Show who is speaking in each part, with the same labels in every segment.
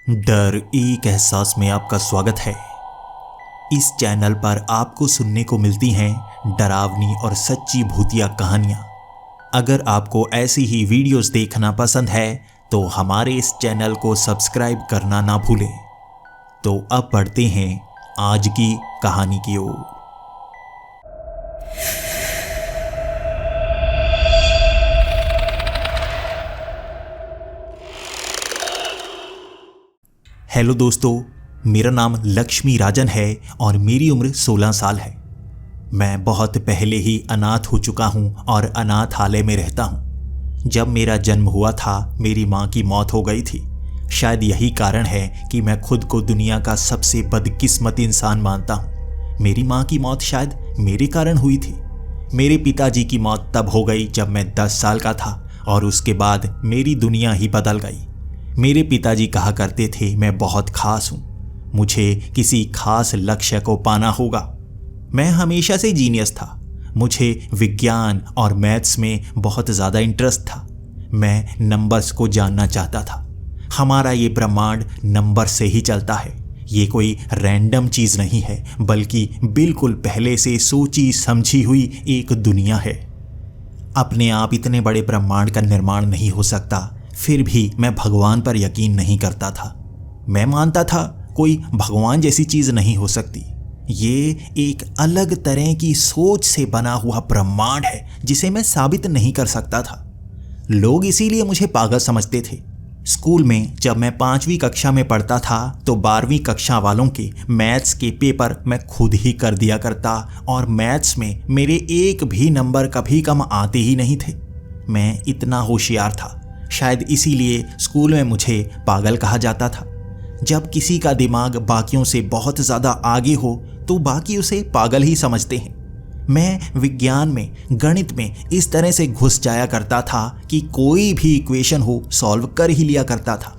Speaker 1: डर एक एहसास में आपका स्वागत है। इस चैनल पर आपको सुनने को मिलती हैं डरावनी और सच्ची भूतिया कहानियाँ। अगर आपको ऐसी ही वीडियोस देखना पसंद है तो हमारे इस चैनल को सब्सक्राइब करना ना भूलें। तो अब बढ़ते हैं आज की कहानी की ओर। हेलो दोस्तों, मेरा नाम लक्ष्मी राजन है और मेरी उम्र 16 साल है। मैं बहुत पहले ही अनाथ हो चुका हूँ और अनाथालय में रहता हूँ। जब मेरा जन्म हुआ था मेरी माँ की मौत हो गई थी। शायद यही कारण है कि मैं खुद को दुनिया का सबसे बदकिस्मत इंसान मानता हूँ। मेरी माँ की मौत शायद मेरे कारण हुई थी। मेरे पिताजी की मौत तब हो गई जब मैं 10 साल का था और उसके बाद मेरी दुनिया ही बदल गई। मेरे पिताजी कहा करते थे मैं बहुत खास हूँ, मुझे किसी खास लक्ष्य को पाना होगा। मैं हमेशा से जीनियस था। मुझे विज्ञान और मैथ्स में बहुत ज़्यादा इंटरेस्ट था। मैं नंबर्स को जानना चाहता था। हमारा ये ब्रह्मांड नंबर से ही चलता है। ये कोई रैंडम चीज़ नहीं है, बल्कि बिल्कुल पहले से सोची समझी हुई एक दुनिया है। अपने आप इतने बड़े ब्रह्मांड का निर्माण नहीं हो सकता, फिर भी मैं भगवान पर यकीन नहीं करता था। मैं मानता था कोई भगवान जैसी चीज़ नहीं हो सकती। ये एक अलग तरह की सोच से बना हुआ ब्रह्मांड है जिसे मैं साबित नहीं कर सकता था। लोग इसीलिए मुझे पागल समझते थे। स्कूल में जब मैं 5वीं कक्षा में पढ़ता था तो 12वीं कक्षा वालों के मैथ्स के पेपर मैं खुद ही कर दिया करता और मैथ्स में मेरे एक भी नंबर कभी कम आते ही नहीं थे। मैं इतना होशियार था। शायद इसीलिए स्कूल में मुझे पागल कहा जाता था। जब किसी का दिमाग बाकियों से बहुत ज़्यादा आगे हो तो बाकी उसे पागल ही समझते हैं। मैं विज्ञान में, गणित में इस तरह से घुस जाया करता था कि कोई भी इक्वेशन हो सॉल्व कर ही लिया करता था।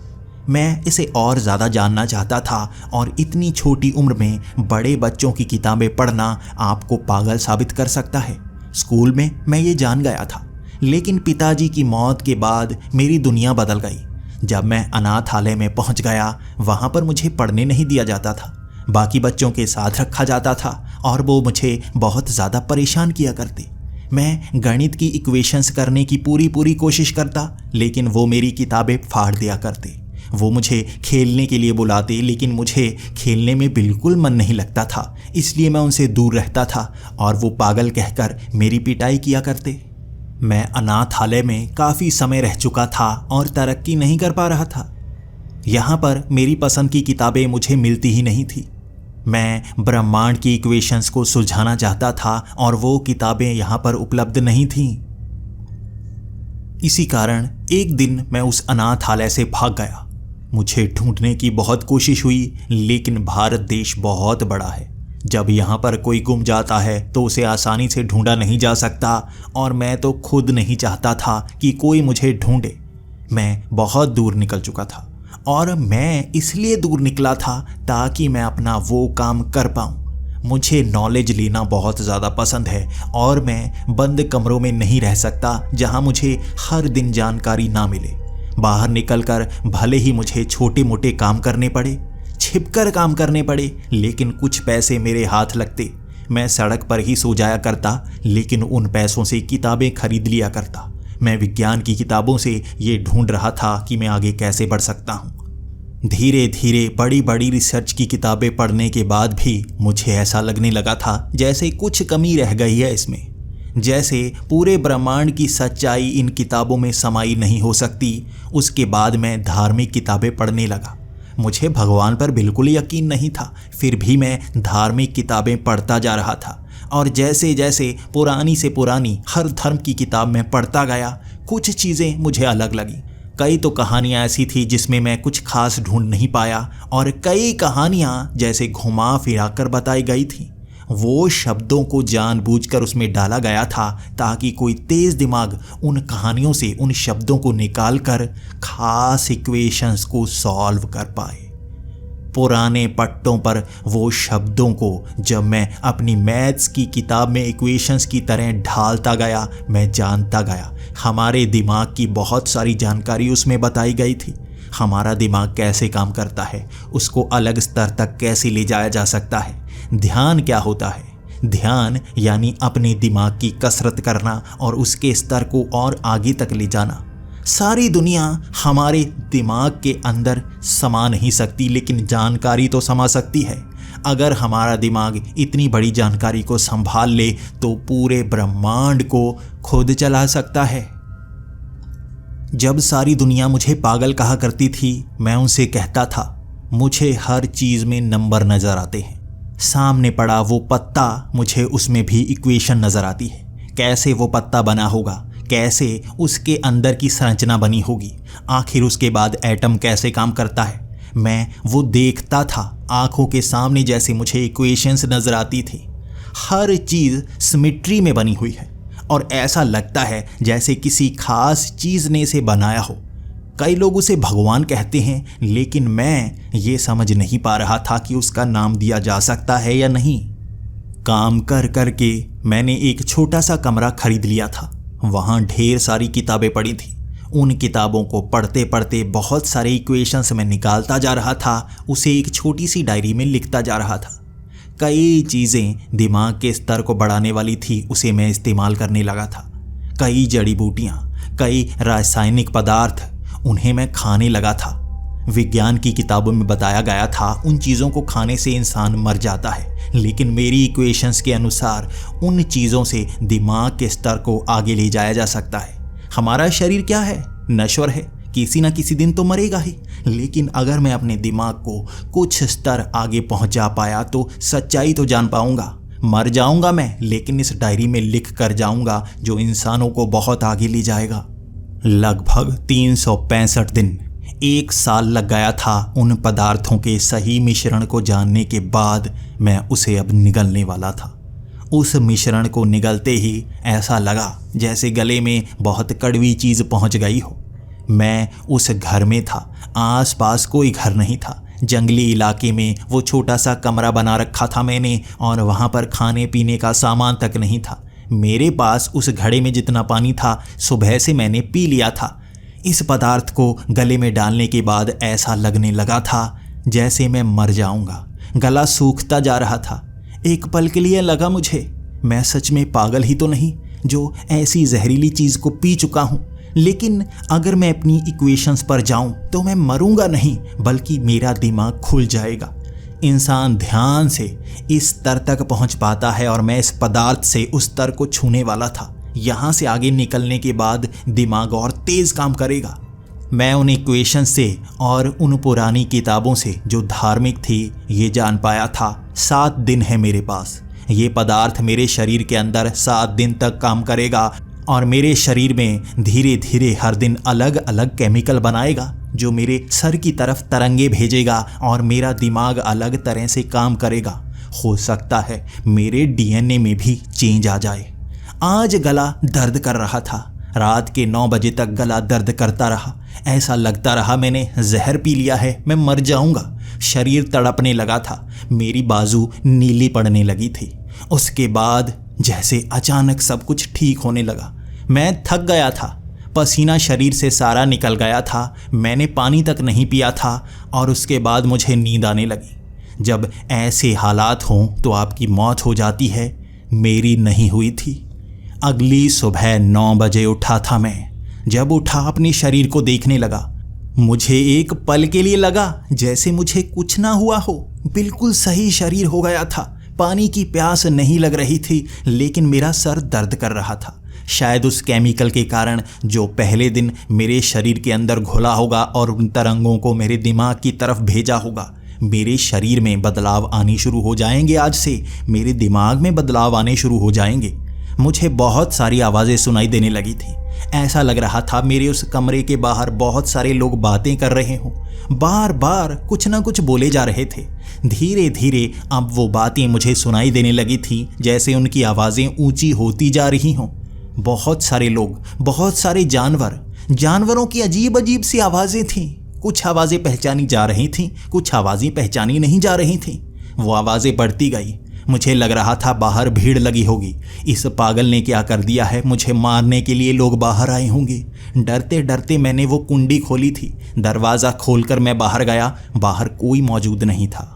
Speaker 1: मैं इसे और ज़्यादा जानना चाहता था और इतनी छोटी उम्र में बड़े बच्चों की किताबें पढ़ना आपको पागल साबित कर सकता है। स्कूल में मैं ये जान गया था, लेकिन पिताजी की मौत के बाद मेरी दुनिया बदल गई। जब मैं अनाथालय में पहुंच गया, वहां पर मुझे पढ़ने नहीं दिया जाता था। बाकी बच्चों के साथ रखा जाता था और वो मुझे बहुत ज़्यादा परेशान किया करते। मैं गणित की इक्वेशंस करने की पूरी कोशिश करता, लेकिन वो मेरी किताबें फाड़ दिया करते। वो मुझे खेलने के लिए बुलाते, लेकिन मुझे खेलने में बिल्कुल मन नहीं लगता था, इसलिए मैं उनसे दूर रहता था और वो पागल कहकर मेरी पिटाई किया करते। मैं अनाथालय में काफ़ी समय रह चुका था और तरक्की नहीं कर पा रहा था। यहाँ पर मेरी पसंद की किताबें मुझे मिलती ही नहीं थी। मैं ब्रह्मांड की इक्वेशंस को सुलझाना चाहता था और वो किताबें यहाँ पर उपलब्ध नहीं थीं। इसी कारण एक दिन मैं उस अनाथालय से भाग गया। मुझे ढूंढने की बहुत कोशिश हुई, लेकिन भारत देश बहुत बड़ा है। जब यहाँ पर कोई गुम जाता है तो उसे आसानी से ढूंढा नहीं जा सकता और मैं तो खुद नहीं चाहता था कि कोई मुझे ढूंढे। मैं बहुत दूर निकल चुका था और मैं इसलिए दूर निकला था ताकि मैं अपना वो काम कर पाऊँ। मुझे नॉलेज लेना बहुत ज़्यादा पसंद है और मैं बंद कमरों में नहीं रह सकता जहाँ मुझे हर दिन जानकारी ना मिले। बाहर निकलकर भले ही मुझे छोटे मोटे काम करने पड़े, छिपकर काम करने पड़े, लेकिन कुछ पैसे मेरे हाथ लगते। मैं सड़क पर ही सो जाया करता, लेकिन उन पैसों से किताबें खरीद लिया करता। मैं विज्ञान की किताबों से ये ढूंढ रहा था कि मैं आगे कैसे बढ़ सकता हूँ। धीरे धीरे बड़ी बड़ी रिसर्च की किताबें पढ़ने के बाद भी मुझे ऐसा लगने लगा था जैसे कुछ कमी रह गई है इसमें, जैसे पूरे ब्रह्मांड की सच्चाई इन किताबों में समाई नहीं हो सकती। उसके बाद मैं धार्मिक किताबें पढ़ने लगा। मुझे भगवान पर बिल्कुल यकीन नहीं था, फिर भी मैं धार्मिक किताबें पढ़ता जा रहा था और जैसे जैसे पुरानी से पुरानी हर धर्म की किताब में पढ़ता गया, कुछ चीज़ें मुझे अलग लगी। कई तो कहानियाँ ऐसी थी जिसमें मैं कुछ खास ढूंढ नहीं पाया और कई कहानियाँ जैसे घुमा फिरा कर बताई गई थी। वो शब्दों को जानबूझकर उसमें डाला गया था ताकि कोई तेज़ दिमाग उन कहानियों से उन शब्दों को निकाल कर खास इक्वेशंस को सॉल्व कर पाए। पुराने पट्टों पर वो शब्दों को जब मैं अपनी मैथ्स की किताब में इक्वेशंस की तरह ढालता गया, मैं जानता गया हमारे दिमाग की बहुत सारी जानकारी उसमें बताई गई थी। हमारा दिमाग कैसे काम करता है, उसको अलग स्तर तक कैसे ले जाया जा सकता है। ध्यान क्या होता है? ध्यान यानी अपने दिमाग की कसरत करना और उसके स्तर को और आगे तक ले जाना। सारी दुनिया हमारे दिमाग के अंदर समा नहीं सकती, लेकिन जानकारी तो समा सकती है। अगर हमारा दिमाग इतनी बड़ी जानकारी को संभाल ले तो पूरे ब्रह्मांड को खुद चला सकता है। जब सारी दुनिया मुझे पागल कहा करती थी, मैं उनसे कहता था, मुझे हर चीज़ में नंबर नज़र आते हैं। सामने पड़ा वो पत्ता, मुझे उसमें भी इक्वेशन नज़र आती है। कैसे वो पत्ता बना होगा, कैसे उसके अंदर की संरचना बनी होगी, आखिर उसके बाद एटम कैसे काम करता है, मैं वो देखता था। आंखों के सामने जैसे मुझे इक्वेशंस नज़र आती थी। हर चीज़ सिमेट्री में बनी हुई है और ऐसा लगता है जैसे किसी खास चीज़ ने इसे बनाया हो। कई लोग उसे भगवान कहते हैं, लेकिन मैं ये समझ नहीं पा रहा था कि उसका नाम दिया जा सकता है या नहीं। काम कर कर के मैंने एक छोटा सा कमरा खरीद लिया था। वहाँ ढेर सारी किताबें पड़ी थी। उन किताबों को पढ़ते पढ़ते बहुत सारे इक्वेशंस में निकालता जा रहा था, उसे एक छोटी सी डायरी में लिखता जा रहा था। कई चीज़ें दिमाग के स्तर को बढ़ाने वाली थी, उसे मैं इस्तेमाल करने लगा था। कई जड़ी बूटियाँ, कई रासायनिक पदार्थ, उन्हें मैं खाने लगा था। विज्ञान की किताबों में बताया गया था उन चीज़ों को खाने से इंसान मर जाता है, लेकिन मेरी इक्वेशंस के अनुसार उन चीज़ों से दिमाग के स्तर को आगे ले जाया जा सकता है। हमारा शरीर क्या है? नश्वर है, किसी ना किसी दिन तो मरेगा ही। लेकिन अगर मैं अपने दिमाग को कुछ स्तर आगे पहुंचा पाया तो सच्चाई तो जान पाऊंगा। मर जाऊंगा मैं, लेकिन इस डायरी में लिख कर जाऊंगा जो इंसानों को बहुत आगे ले जाएगा। लगभग 365 दिन, 1 साल लग गया था उन पदार्थों के सही मिश्रण को जानने के बाद मैं उसे अब निगलने वाला था। उस मिश्रण को निगलते ही ऐसा लगा जैसे गले में बहुत कड़वी चीज़ पहुंच गई हो। मैं उस घर में था, आसपास कोई घर नहीं था। जंगली इलाके में वो छोटा सा कमरा बना रखा था मैंने, और वहाँ पर खाने पीने का सामान तक नहीं था। मेरे पास उस घड़े में जितना पानी था सुबह से मैंने पी लिया था। इस पदार्थ को गले में डालने के बाद ऐसा लगने लगा था जैसे मैं मर जाऊंगा। गला सूखता जा रहा था। एक पल के लिए लगा मुझे, मैं सच में पागल ही तो नहीं जो ऐसी जहरीली चीज़ को पी चुका हूँ। लेकिन अगर मैं अपनी इक्वेशंस पर जाऊं तो मैं मरूंगा नहीं, बल्कि मेरा दिमाग खुल जाएगा। इंसान ध्यान से इस स्तर तक पहुंच पाता है और मैं इस पदार्थ से उस स्तर को छूने वाला था। यहाँ से आगे निकलने के बाद दिमाग और तेज़ काम करेगा। मैं उन इक्वेशन से और उन पुरानी किताबों से जो धार्मिक थी ये जान पाया था 7 दिन है मेरे पास। ये पदार्थ मेरे शरीर के अंदर 7 दिन तक काम करेगा और मेरे शरीर में धीरे धीरे हर दिन अलग अलग केमिकल बनाएगा जो मेरे सर की तरफ तरंगे भेजेगा और मेरा दिमाग अलग तरह से काम करेगा। हो सकता है मेरे डीएनए में भी चेंज आ जाए। आज गला दर्द कर रहा था। रात के 9 बजे तक गला दर्द करता रहा। ऐसा लगता रहा मैंने जहर पी लिया है, मैं मर जाऊंगा। शरीर तड़पने लगा था। मेरी बाजू नीली पड़ने लगी थी। उसके बाद जैसे अचानक सब कुछ ठीक होने लगा। मैं थक गया था। पसीना शरीर से सारा निकल गया था। मैंने पानी तक नहीं पिया था और उसके बाद मुझे नींद आने लगी। जब ऐसे हालात हों तो आपकी मौत हो जाती है। मेरी नहीं हुई थी। अगली सुबह 9 बजे उठा था मैं। जब उठा अपने शरीर को देखने लगा, मुझे एक पल के लिए लगा जैसे मुझे कुछ ना हुआ हो। बिल्कुल सही शरीर हो गया था। पानी की प्यास नहीं लग रही थी, लेकिन मेरा सर दर्द कर रहा था। शायद उस केमिकल के कारण जो पहले दिन मेरे शरीर के अंदर घुला होगा और उन तरंगों को मेरे दिमाग की तरफ भेजा होगा। मेरे शरीर में बदलाव आने शुरू हो जाएंगे। आज से मेरे दिमाग में बदलाव आने शुरू हो जाएंगे। मुझे बहुत सारी आवाज़ें सुनाई देने लगी थी। ऐसा लग रहा था मेरे उस कमरे के बाहर बहुत सारे लोग बातें कर रहे हों। बार बार कुछ ना कुछ बोले जा रहे थे। धीरे धीरे अब वो बातें मुझे सुनाई देने लगी थी जैसे उनकी आवाज़ें ऊंची होती जा रही हों। बहुत सारे लोग, बहुत सारे जानवरों की अजीब अजीब सी आवाज़ें थीं। कुछ आवाज़ें पहचानी जा रही थीं, कुछ आवाज़ें पहचानी नहीं जा रही थीं। वो आवाज़ें बढ़ती गई। मुझे लग रहा था बाहर भीड़ लगी होगी। इस पागल ने क्या कर दिया है, मुझे मारने के लिए लोग बाहर आए होंगे। डरते डरते मैंने वो कुंडी खोली थी। दरवाज़ा खोलकर मैं बाहर गया। बाहर कोई मौजूद नहीं था।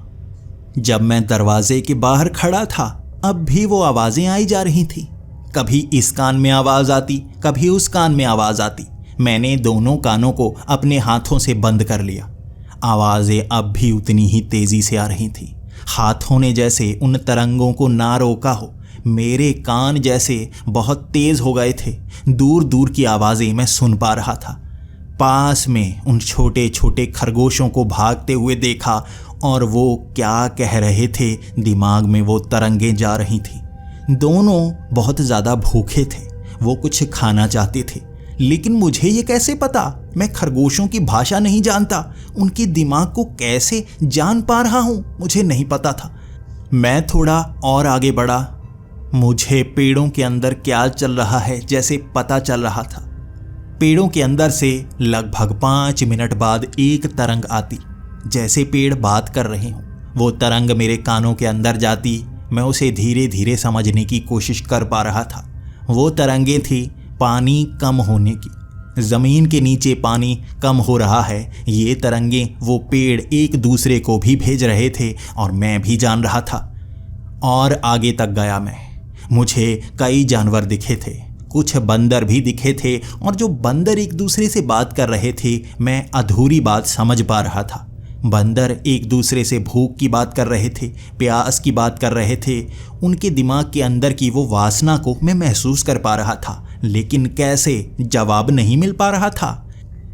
Speaker 1: जब मैं दरवाजे के बाहर खड़ा था, अब भी वो आवाज़ें आई जा रही थी। कभी इस कान में आवाज़ आती, कभी उस कान में आवाज़ आती। मैंने दोनों कानों को अपने हाथों से बंद कर लिया। आवाज़ें अब भी उतनी ही तेज़ी से आ रही थीं। हाथों ने जैसे उन तरंगों को ना रोका हो। मेरे कान जैसे बहुत तेज़ हो गए थे। दूर दूर की आवाज़ें मैं सुन पा रहा था। पास में उन छोटे छोटे खरगोशों को भागते हुए देखा और वो क्या कह रहे थे, दिमाग में वो तरंगें जा रही थी। दोनों बहुत ज़्यादा भूखे थे। वो कुछ खाना चाहते थे, लेकिन मुझे ये कैसे पता? मैं खरगोशों की भाषा नहीं जानता। उनके दिमाग को कैसे जान पा रहा हूँ, मुझे नहीं पता था। मैं थोड़ा और आगे बढ़ा। मुझे पेड़ों के अंदर क्या चल रहा है जैसे पता चल रहा था। पेड़ों के अंदर से लगभग 5 मिनट बाद एक तरंग आती, जैसे पेड़ बात कर रहे हों। वो तरंग मेरे कानों के अंदर जाती। मैं उसे धीरे धीरे समझने की कोशिश कर पा रहा था। वो तरंगें थी पानी कम होने की। ज़मीन के नीचे पानी कम हो रहा है, ये तरंगें वो पेड़ एक दूसरे को भी भेज रहे थे और मैं भी जान रहा था। और आगे तक गया मैं। मुझे कई जानवर दिखे थे, कुछ बंदर भी दिखे थे, और जो बंदर एक दूसरे से बात कर रहे थे मैं अधूरी बात समझ पा रहा था। बंदर एक दूसरे से भूख की बात कर रहे थे, प्यास की बात कर रहे थे। उनके दिमाग के अंदर की वो वासना को मैं महसूस कर पा रहा था, लेकिन कैसे, जवाब नहीं मिल पा रहा था।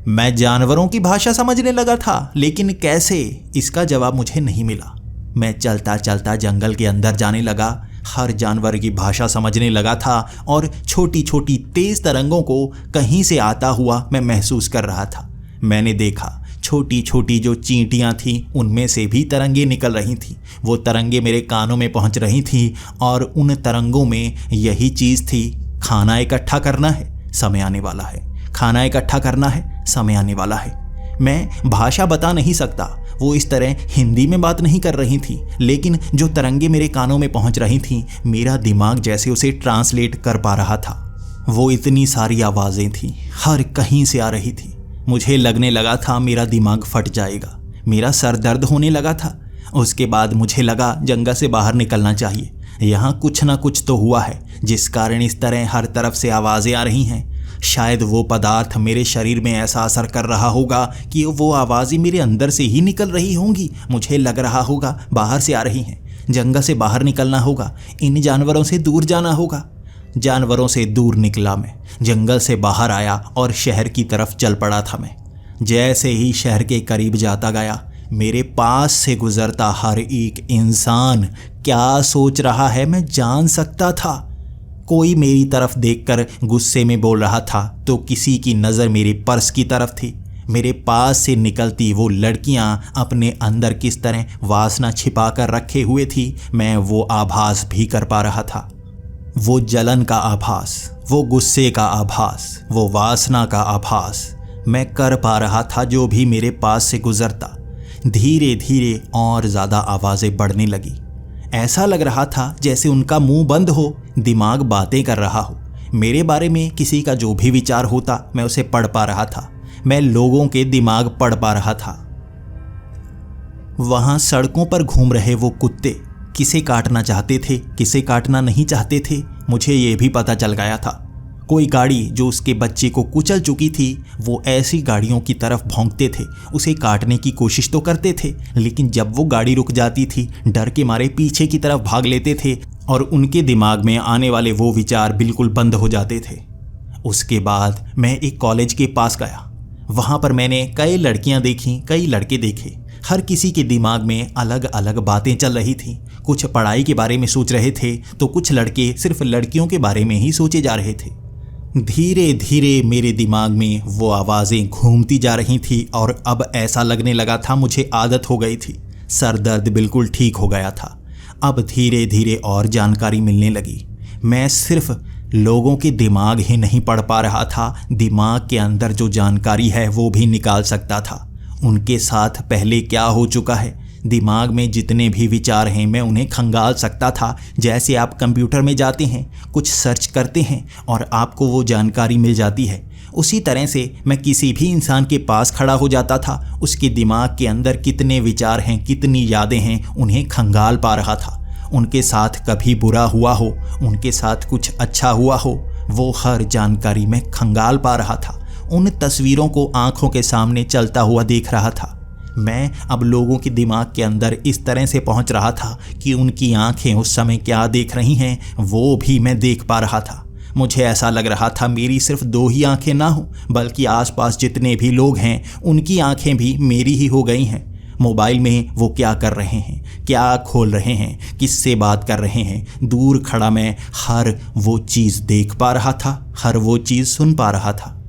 Speaker 1: मैं जानवरों की भाषा समझने लगा था, लेकिन कैसे, इसका जवाब मुझे नहीं मिला। मैं चलता चलता जंगल के अंदर जाने लगा। हर जानवर की भाषा समझने लगा था और छोटी छोटी तेज तरंगों को कहीं से आता हुआ मैं महसूस कर रहा था। मैंने देखा छोटी छोटी जो चींटियां थीं उनमें से भी तरंगें निकल रही थीं। वो तरंगें मेरे कानों में पहुंच रही थीं और उन तरंगों में यही चीज़ थी, खाना इकट्ठा करना है, समय आने वाला है। खाना इकट्ठा करना है, समय आने वाला है। मैं भाषा बता नहीं सकता। वो इस तरह हिंदी में बात नहीं कर रही थी, लेकिन जो तरंगे मेरे कानों में पहुंच रही थीं, मेरा दिमाग जैसे उसे ट्रांसलेट कर पा रहा था। वो इतनी सारी आवाज़ें थीं, हर कहीं से आ रही थी। मुझे लगने लगा था मेरा दिमाग फट जाएगा। मेरा सर दर्द होने लगा था। उसके बाद मुझे लगा जंगल से बाहर निकलना चाहिए। यहाँ कुछ ना कुछ तो हुआ है जिस कारण इस तरह हर तरफ से आवाज़ें आ रही हैं। शायद वो पदार्थ मेरे शरीर में ऐसा असर कर रहा होगा कि वो आवाज़ें मेरे अंदर से ही निकल रही होंगी। मुझे लग रहा होगा बाहर से आ रही हैं। जंगल से बाहर निकलना होगा, इन जानवरों से दूर जाना होगा। जानवरों से दूर निकला मैं, जंगल से बाहर आया और शहर की तरफ चल पड़ा था मैं। जैसे ही शहर के करीब जाता गया, मेरे पास से गुजरता हर एक इंसान क्या सोच रहा है मैं जान सकता था। कोई मेरी तरफ देखकर गुस्से में बोल रहा था तो किसी की नज़र मेरे पर्स की तरफ थी। मेरे पास से निकलती वो लड़कियां अपने अंदर किस तरह वासना छिपा कर रखे हुए थी, मैं वो आभास भी कर पा रहा था। वो जलन का आभास, वो गुस्से का आभास, वो वासना का आभास मैं कर पा रहा था। जो भी मेरे पास से गुजरता, धीरे धीरे और ज़्यादा आवाज़ें बढ़ने लगी। ऐसा लग रहा था जैसे उनका मुंह बंद हो, दिमाग बातें कर रहा हो। मेरे बारे में किसी का जो भी विचार होता मैं उसे पढ़ पा रहा था। मैं लोगों के दिमाग पढ़ पा रहा था। वहाँ सड़कों पर घूम रहे वो कुत्ते किसे काटना चाहते थे, किसे काटना नहीं चाहते थे, मुझे ये भी पता चल गया था। कोई गाड़ी जो उसके बच्चे को कुचल चुकी थी, वो ऐसी गाड़ियों की तरफ भौंकते थे, उसे काटने की कोशिश तो करते थे, लेकिन जब वो गाड़ी रुक जाती थी, डर के मारे पीछे की तरफ भाग लेते थे और उनके दिमाग में आने वाले वो विचार बिल्कुल बंद हो जाते थे। उसके बाद मैं एक कॉलेज के पास गया। वहाँ पर मैंने कई लड़कियाँ देखीं, कई लड़के देखे। हर किसी के दिमाग में अलग अलग बातें चल रही थीं। कुछ पढ़ाई के बारे में सोच रहे थे तो कुछ लड़के सिर्फ लड़कियों के बारे में ही सोचे जा रहे थे। धीरे धीरे मेरे दिमाग में वो आवाज़ें घूमती जा रही थी और अब ऐसा लगने लगा था मुझे आदत हो गई थी। सर दर्द बिल्कुल ठीक हो गया था। अब धीरे धीरे और जानकारी मिलने लगी। मैं सिर्फ लोगों के दिमाग ही नहीं पढ़ पा रहा था, दिमाग के अंदर जो जानकारी है वो भी निकाल सकता था। उनके साथ पहले क्या हो चुका है, दिमाग में जितने भी विचार हैं मैं उन्हें खंगाल सकता था। जैसे आप कंप्यूटर में जाते हैं, कुछ सर्च करते हैं और आपको वो जानकारी मिल जाती है, उसी तरह से मैं किसी भी इंसान के पास खड़ा हो जाता था। उसके दिमाग के अंदर कितने विचार हैं, कितनी यादें हैं, उन्हें खंगाल पा रहा था। उनके साथ कभी बुरा हुआ हो, उनके साथ कुछ अच्छा हुआ हो, वो हर जानकारी में खंगाल पा रहा था। उन तस्वीरों को आंखों के सामने चलता हुआ देख रहा था। मैं अब लोगों के दिमाग के अंदर इस तरह से पहुंच रहा था कि उनकी आंखें उस समय क्या देख रही हैं वो भी मैं देख पा रहा था। मुझे ऐसा लग रहा था मेरी सिर्फ 2 ही आंखें ना हो, बल्कि आसपास जितने भी लोग हैं उनकी आंखें भी मेरी ही हो गई हैं। मोबाइल में वो क्या कर रहे हैं, क्या खोल रहे हैं, किससे बात कर रहे हैं, दूर खड़ा मैं हर वो चीज़ देख पा रहा था, हर वो चीज़ सुन पा रहा था।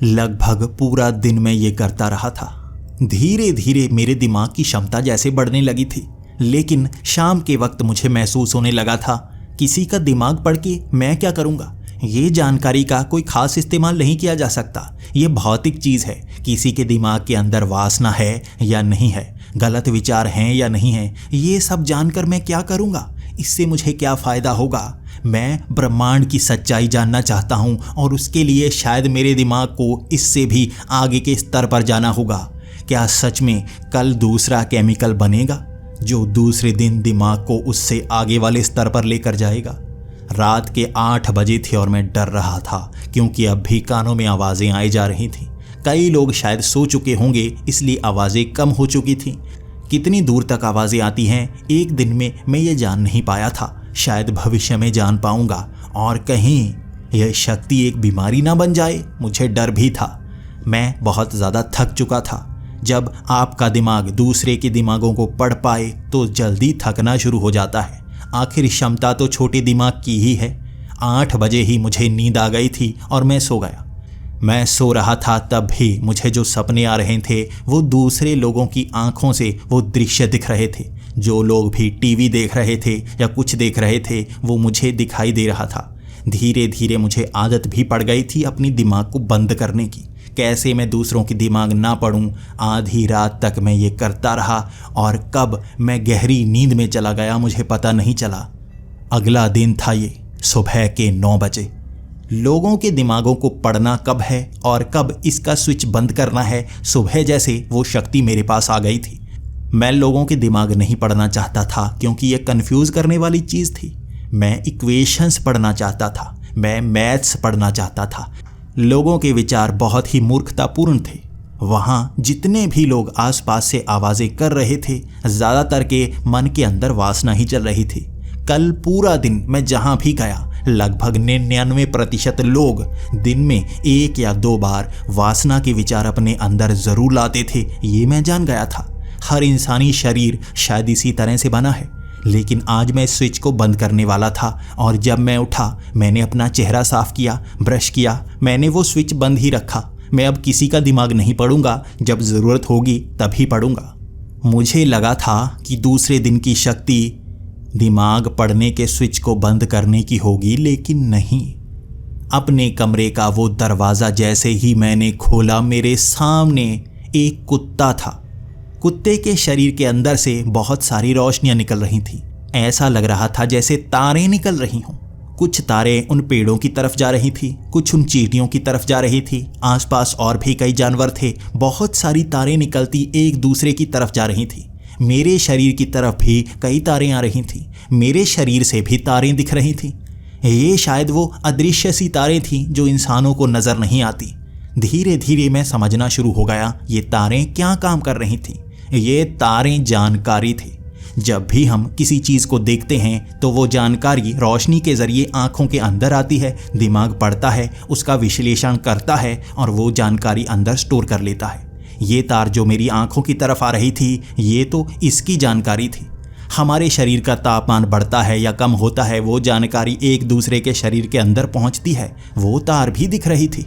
Speaker 1: लगभग पूरा दिन मैं ये करता रहा था। धीरे धीरे मेरे दिमाग की क्षमता जैसे बढ़ने लगी थी, लेकिन शाम के वक्त मुझे महसूस होने लगा था किसी का दिमाग पढ़ के मैं क्या करूँगा। ये जानकारी का कोई खास इस्तेमाल नहीं किया जा सकता। ये भौतिक चीज़ है। किसी के दिमाग के अंदर वासना है या नहीं है, गलत विचार हैं या नहीं है, ये सब जानकर मैं क्या करूँगा। इससे मुझे क्या फ़ायदा होगा। मैं ब्रह्मांड की सच्चाई जानना चाहता हूँ और उसके लिए शायद मेरे दिमाग को इससे भी आगे के स्तर पर जाना होगा। क्या सच में कल दूसरा केमिकल बनेगा जो दूसरे दिन दिमाग को उससे आगे वाले स्तर पर लेकर जाएगा। रात के 8 बजे थे और मैं डर रहा था क्योंकि अब भी कानों में आवाज़ें आई जा रही थीं। कई लोग शायद सो चुके होंगे, इसलिए आवाज़ें कम हो चुकी थीं। कितनी दूर तक आवाज़ें आती हैं एक दिन में मैं ये जान नहीं पाया था। शायद भविष्य में जान पाऊंगा। और कहीं यह शक्ति एक बीमारी ना बन जाए, मुझे डर भी था। मैं बहुत ज़्यादा थक चुका था। जब आपका दिमाग दूसरे के दिमागों को पढ़ पाए तो जल्दी थकना शुरू हो जाता है। आखिर क्षमता तो छोटे दिमाग की ही है। 8 बजे ही मुझे नींद आ गई थी और मैं सो गया। मैं सो रहा था तब भी मुझे जो सपने आ रहे थे वो दूसरे लोगों की आंखों से वो दृश्य दिख रहे थे। जो लोग भी टीवी देख रहे थे या कुछ देख रहे थे वो मुझे दिखाई दे रहा था। धीरे धीरे मुझे आदत भी पड़ गई थी अपनी दिमाग को बंद करने की। कैसे मैं दूसरों की दिमाग ना पढ़ूं। आधी रात तक मैं ये करता रहा और कब मैं गहरी नींद में चला गया मुझे पता नहीं चला। अगला दिन था ये, सुबह के 9 बजे। लोगों के दिमागों को पढ़ना कब है और कब इसका स्विच बंद करना है, सुबह जैसे वो शक्ति मेरे पास आ गई थी। मैं लोगों के दिमाग नहीं पढ़ना चाहता था क्योंकि ये कंफ्यूज करने वाली चीज़ थी। मैं इक्वेशंस पढ़ना चाहता था, मैं मैथ्स पढ़ना चाहता था। लोगों के विचार बहुत ही मूर्खतापूर्ण थे। वहाँ जितने भी लोग आसपास से आवाज़ें कर रहे थे, ज़्यादातर के मन के अंदर वासना ही चल रही थी। कल पूरा दिन मैं जहाँ भी गया लगभग 99% लोग दिन में 1 या 2 बार वासना के विचार अपने अंदर ज़रूर लाते थे। ये मैं जान गया था। हर इंसानी शरीर शायद इसी तरह से बना है। लेकिन आज मैं स्विच को बंद करने वाला था और जब मैं उठा मैंने अपना चेहरा साफ किया, ब्रश किया, मैंने वो स्विच बंद ही रखा। मैं अब किसी का दिमाग नहीं पढ़ूंगा, जब ज़रूरत होगी तभी पढ़ूंगा। मुझे लगा था कि दूसरे दिन की शक्ति दिमाग पढ़ने के स्विच को बंद करने की होगी, लेकिन नहीं। अपने कमरे का वो दरवाज़ा जैसे ही मैंने खोला मेरे सामने एक कुत्ता था। कुत्ते के शरीर के अंदर से बहुत सारी रोशनियां निकल रही थीं। ऐसा लग रहा था जैसे तारें निकल रही हों। कुछ तारें उन पेड़ों की तरफ जा रही थी, कुछ उन चींटियों की तरफ जा रही थी। आसपास और भी कई जानवर थे। बहुत सारी तारें निकलती एक दूसरे की तरफ जा रही थी। मेरे शरीर की तरफ भी कई तारें आ रही थीं। मेरे शरीर से भी तारें दिख रही थीं। ये शायद वो अदृश्य सी तारें थीं जो इंसानों को नज़र नहीं आती। धीरे धीरे मैं समझना शुरू हो गया ये तारें क्या काम कर रही थीं। ये तारें जानकारी थी। जब भी हम किसी चीज़ को देखते हैं तो वो जानकारी रोशनी के ज़रिए आँखों के अंदर आती है, दिमाग पढ़ता है, उसका विश्लेषण करता है और वो जानकारी अंदर स्टोर कर लेता है। ये तार जो मेरी आँखों की तरफ आ रही थी, ये तो इसकी जानकारी थी। हमारे शरीर का तापमान बढ़ता है या कम होता है, वो जानकारी एक दूसरे के शरीर के अंदर पहुँचती है। वो तार भी दिख रही थी।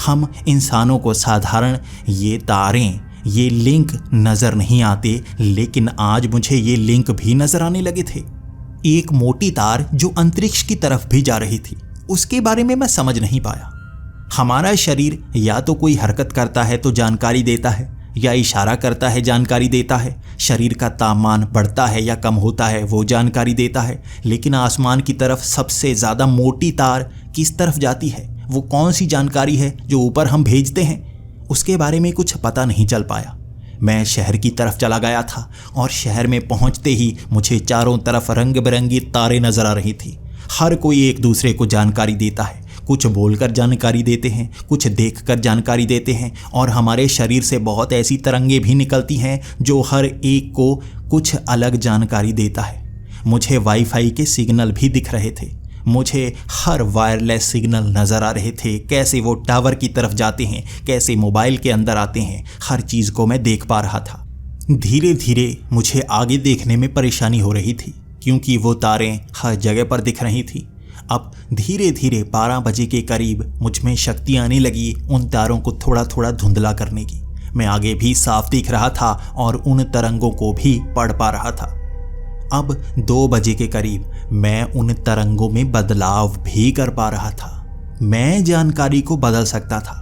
Speaker 1: हम इंसानों को साधारण ये तारें, ये लिंक नज़र नहीं आते, लेकिन आज मुझे ये लिंक भी नज़र आने लगे थे। एक मोटी तार जो अंतरिक्ष की तरफ भी जा रही थी, उसके बारे में मैं समझ नहीं पाया। हमारा शरीर या तो कोई हरकत करता है तो जानकारी देता है, या इशारा करता है, जानकारी देता है। शरीर का तापमान बढ़ता है या कम होता है, वो जानकारी देता है। लेकिन आसमान की तरफ सबसे ज़्यादा मोटी तार किस तरफ जाती है, वो कौन सी जानकारी है जो ऊपर हम भेजते हैं, उसके बारे में कुछ पता नहीं चल पाया। मैं शहर की तरफ चला गया था और शहर में पहुंचते ही मुझे चारों तरफ रंग बिरंगी तारें नजर आ रही थी। हर कोई एक दूसरे को जानकारी देता है, कुछ बोलकर जानकारी देते हैं, कुछ देखकर जानकारी देते हैं, और हमारे शरीर से बहुत ऐसी तरंगें भी निकलती हैं जो हर एक को कुछ अलग जानकारी देता है। मुझे वाईफाई के सिग्नल भी दिख रहे थे, मुझे हर वायरलेस सिग्नल नज़र आ रहे थे, कैसे वो टावर की तरफ जाते हैं, कैसे मोबाइल के अंदर आते हैं, हर चीज़ को मैं देख पा रहा था। धीरे धीरे मुझे आगे देखने में परेशानी हो रही थी क्योंकि वो तारें हर जगह पर दिख रही थी। अब धीरे धीरे 12 बजे के करीब मुझ में शक्ति आने लगी उन तारों को थोड़ा थोड़ा धुंधला करने की। मैं आगे भी साफ दिख रहा था और उन तरंगों को भी पढ़ पा रहा था। अब 2 बजे के करीब मैं उन तरंगों में बदलाव भी कर पा रहा था। मैं जानकारी को बदल सकता था।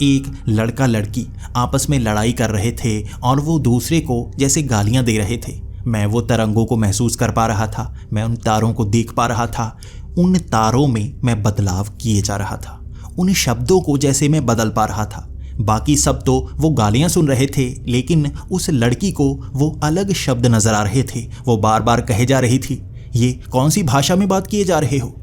Speaker 1: एक लड़का लड़की आपस में लड़ाई कर रहे थे और वो दूसरे को जैसे गालियां दे रहे थे। मैं वो तरंगों को महसूस कर पा रहा था, मैं उन तारों को देख पा रहा था। उन तारों में मैं बदलाव किए जा रहा था, उन शब्दों को जैसे मैं बदल पा रहा था। बाकी सब तो वो गालियां सुन रहे थे, लेकिन उस लड़की को वो अलग शब्द नजर आ रहे थे। वो बार बार कहे जा रही थी, ये कौन सी भाषा में बात किए जा रहे हो।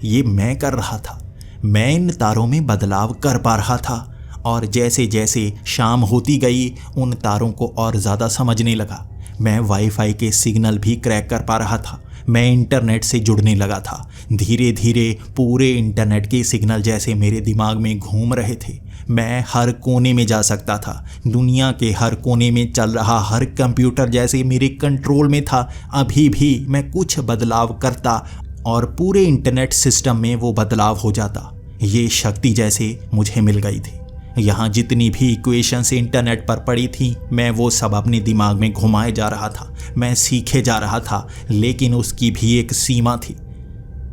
Speaker 1: ये मैं कर रहा था, मैं इन तारों में बदलाव कर पा रहा था। और जैसे जैसे शाम होती गई उन तारों को और ज़्यादा समझने लगा। मैं वाईफाई के सिग्नल भी क्रैक कर पा रहा था, मैं इंटरनेट से जुड़ने लगा था। धीरे धीरे पूरे इंटरनेट के सिग्नल जैसे मेरे दिमाग में घूम रहे थे। मैं हर कोने में जा सकता था, दुनिया के हर कोने में चल रहा हर कंप्यूटर जैसे मेरे कंट्रोल में था। अभी भी मैं कुछ बदलाव करता और पूरे इंटरनेट सिस्टम में वो बदलाव हो जाता। ये शक्ति जैसे मुझे मिल गई थी। यहाँ जितनी भी इक्वेशंस इंटरनेट पर पड़ी थी, मैं वो सब अपने दिमाग में घुमाए जा रहा था, मैं सीखे जा रहा था। लेकिन उसकी भी एक सीमा थी,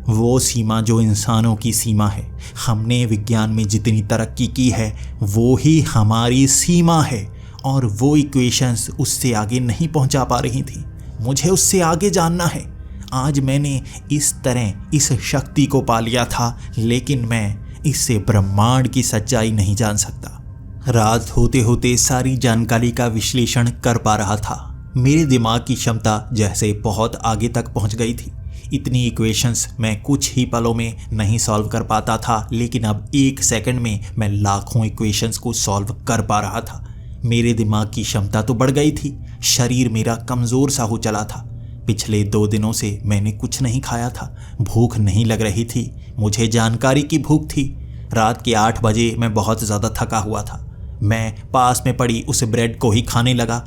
Speaker 1: वो सीमा जो इंसानों की सीमा है। हमने विज्ञान में जितनी तरक्की की है वो ही हमारी सीमा है, और वो इक्वेशंस उससे आगे नहीं पहुंचा पा रही थी। मुझे उससे आगे जानना है। आज मैंने इस तरह इस शक्ति को पा लिया था, लेकिन मैं इससे ब्रह्मांड की सच्चाई नहीं जान सकता। रात होते होते सारी जानकारी का विश्लेषण कर पा रहा था। मेरे दिमाग की क्षमता जैसे बहुत आगे तक पहुंच गई थी। इतनी इक्वेशंस मैं कुछ ही पलों में नहीं सॉल्व कर पाता था, लेकिन अब 1 सेकंड में मैं लाखों इक्वेशंस को सॉल्व कर पा रहा था। मेरे दिमाग की क्षमता तो बढ़ गई थी, शरीर मेरा कमज़ोर सा हो चला था। पिछले 2 दिनों से मैंने कुछ नहीं खाया था, भूख नहीं लग रही थी, मुझे जानकारी की भूख थी। रात के 8 बजे मैं बहुत ज़्यादा थका हुआ था। मैं पास में पड़ी उस ब्रेड को ही खाने लगा।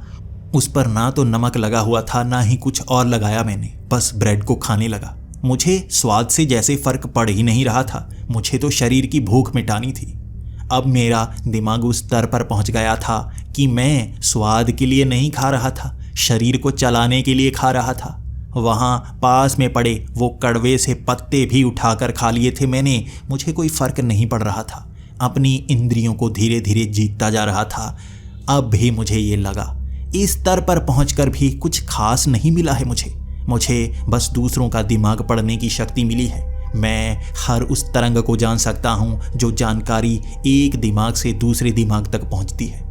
Speaker 1: उस पर ना तो नमक लगा हुआ था, ना ही कुछ और लगाया मैंने, बस ब्रेड को खाने लगा। मुझे स्वाद से जैसे फ़र्क पड़ ही नहीं रहा था, मुझे तो शरीर की भूख मिटानी थी। अब मेरा दिमाग उस स्तर पर पहुंच गया था कि मैं स्वाद के लिए नहीं खा रहा था, शरीर को चलाने के लिए खा रहा था। वहाँ पास में पड़े वो कड़वे से पत्ते भी उठाकर खा लिए थे मैंने, मुझे कोई फ़र्क नहीं पड़ रहा था। अपनी इंद्रियों को धीरे धीरे जीतता जा रहा था। अब भी मुझे ये लगा, इस स्तर पर पहुंचकर भी कुछ खास नहीं मिला है मुझे बस दूसरों का दिमाग पढ़ने की शक्ति मिली है। मैं हर उस तरंग को जान सकता हूँ जो जानकारी एक दिमाग से दूसरे दिमाग तक पहुँचती है।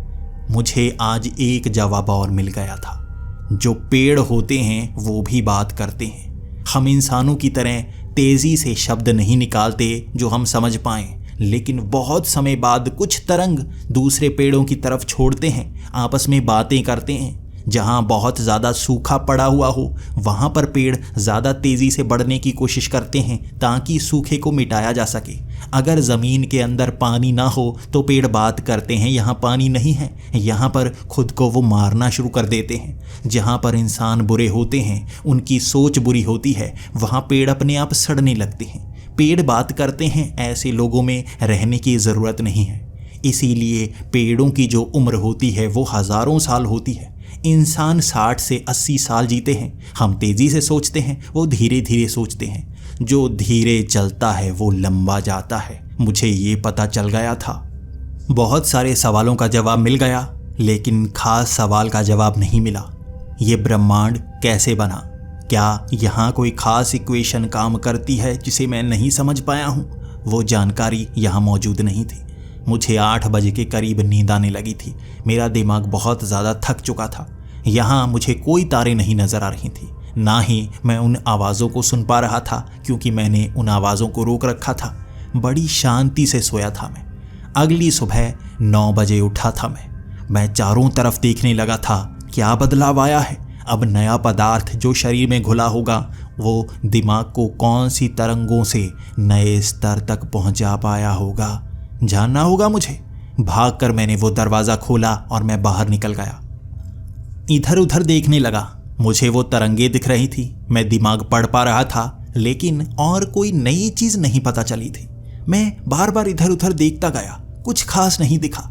Speaker 1: मुझे आज एक जवाब और मिल गया था, जो पेड़ होते हैं वो भी बात करते हैं। हम इंसानों की तरह तेज़ी से शब्द नहीं निकालते जो हम समझ पाएं, लेकिन बहुत समय बाद कुछ तरंग दूसरे पेड़ों की तरफ छोड़ते हैं, आपस में बातें करते हैं। जहाँ बहुत ज़्यादा सूखा पड़ा हुआ हो वहाँ पर पेड़ ज़्यादा तेज़ी से बढ़ने की कोशिश करते हैं ताकि सूखे को मिटाया जा सके। अगर ज़मीन के अंदर पानी ना हो तो पेड़ बात करते हैं, यहाँ पानी नहीं है, यहाँ पर खुद को वो मारना शुरू कर देते हैं। जहाँ पर इंसान बुरे होते हैं, उनकी सोच बुरी होती है, वहाँ पेड़ अपने आप सड़ने लगते हैं। पेड़ बात करते हैं, ऐसे लोगों में रहने की ज़रूरत नहीं है। इसीलिए पेड़ों की जो उम्र होती है वो हज़ारों साल होती है। इंसान 60 से 80 साल जीते हैं। हम तेज़ी से सोचते हैं, वो धीरे धीरे सोचते हैं। जो धीरे चलता है वो लंबा जाता है। मुझे ये पता चल गया था। बहुत सारे सवालों का जवाब मिल गया। लेकिन खास सवाल का जवाब नहीं मिला। ये ब्रह्मांड कैसे बना? क्या यहाँ कोई खास इक्वेशन काम करती है जिसे मैं नहीं समझ पाया हूँ? वो जानकारी यहाँ मौजूद नहीं थी। मुझे 8 बजे के करीब नींद आने लगी थी। मेरा दिमाग बहुत ज़्यादा थक चुका था। यहाँ मुझे कोई तारे नहीं नज़र आ रही थी, ना ही मैं उन आवाज़ों को सुन पा रहा था, क्योंकि मैंने उन आवाज़ों को रोक रखा था। बड़ी शांति से सोया था मैं। अगली सुबह 9 बजे उठा था मैं चारों तरफ देखने लगा था। क्या बदलाव आया है? अब नया पदार्थ जो शरीर में घुला होगा वो दिमाग को कौन सी तरंगों से नए स्तर तक पहुंचा पाया होगा, जानना होगा मुझे। भागकर मैंने वो दरवाज़ा खोला और मैं बाहर निकल गया। इधर उधर देखने लगा। मुझे वो तरंगे दिख रही थी, मैं दिमाग पढ़ पा रहा था, लेकिन और कोई नई चीज़ नहीं पता चली थी। मैं बार बार इधर उधर देखता गया, कुछ खास नहीं दिखा।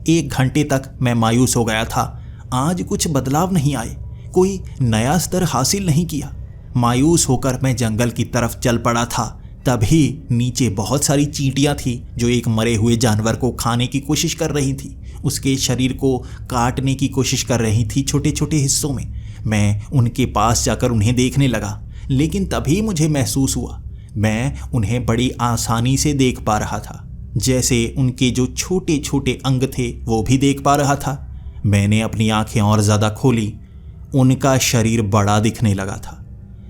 Speaker 1: 1 घंटे तक मैं मायूस हो गया था। आज कुछ बदलाव नहीं आए, कोई नया स्तर हासिल नहीं किया। मायूस होकर मैं जंगल की तरफ चल पड़ा था। तभी नीचे बहुत सारी चींटियां थी जो एक मरे हुए जानवर को खाने की कोशिश कर रही थी। उसके शरीर को काटने की कोशिश कर रही थी छोटे छोटे हिस्सों में। मैं उनके पास जाकर उन्हें देखने लगा, लेकिन तभी मुझे महसूस हुआ मैं उन्हें बड़ी आसानी से देख पा रहा था। जैसे उनके जो छोटे छोटे अंग थे वो भी देख पा रहा था। मैंने अपनी आंखें और ज़्यादा खोली। उनका शरीर बड़ा दिखने लगा था।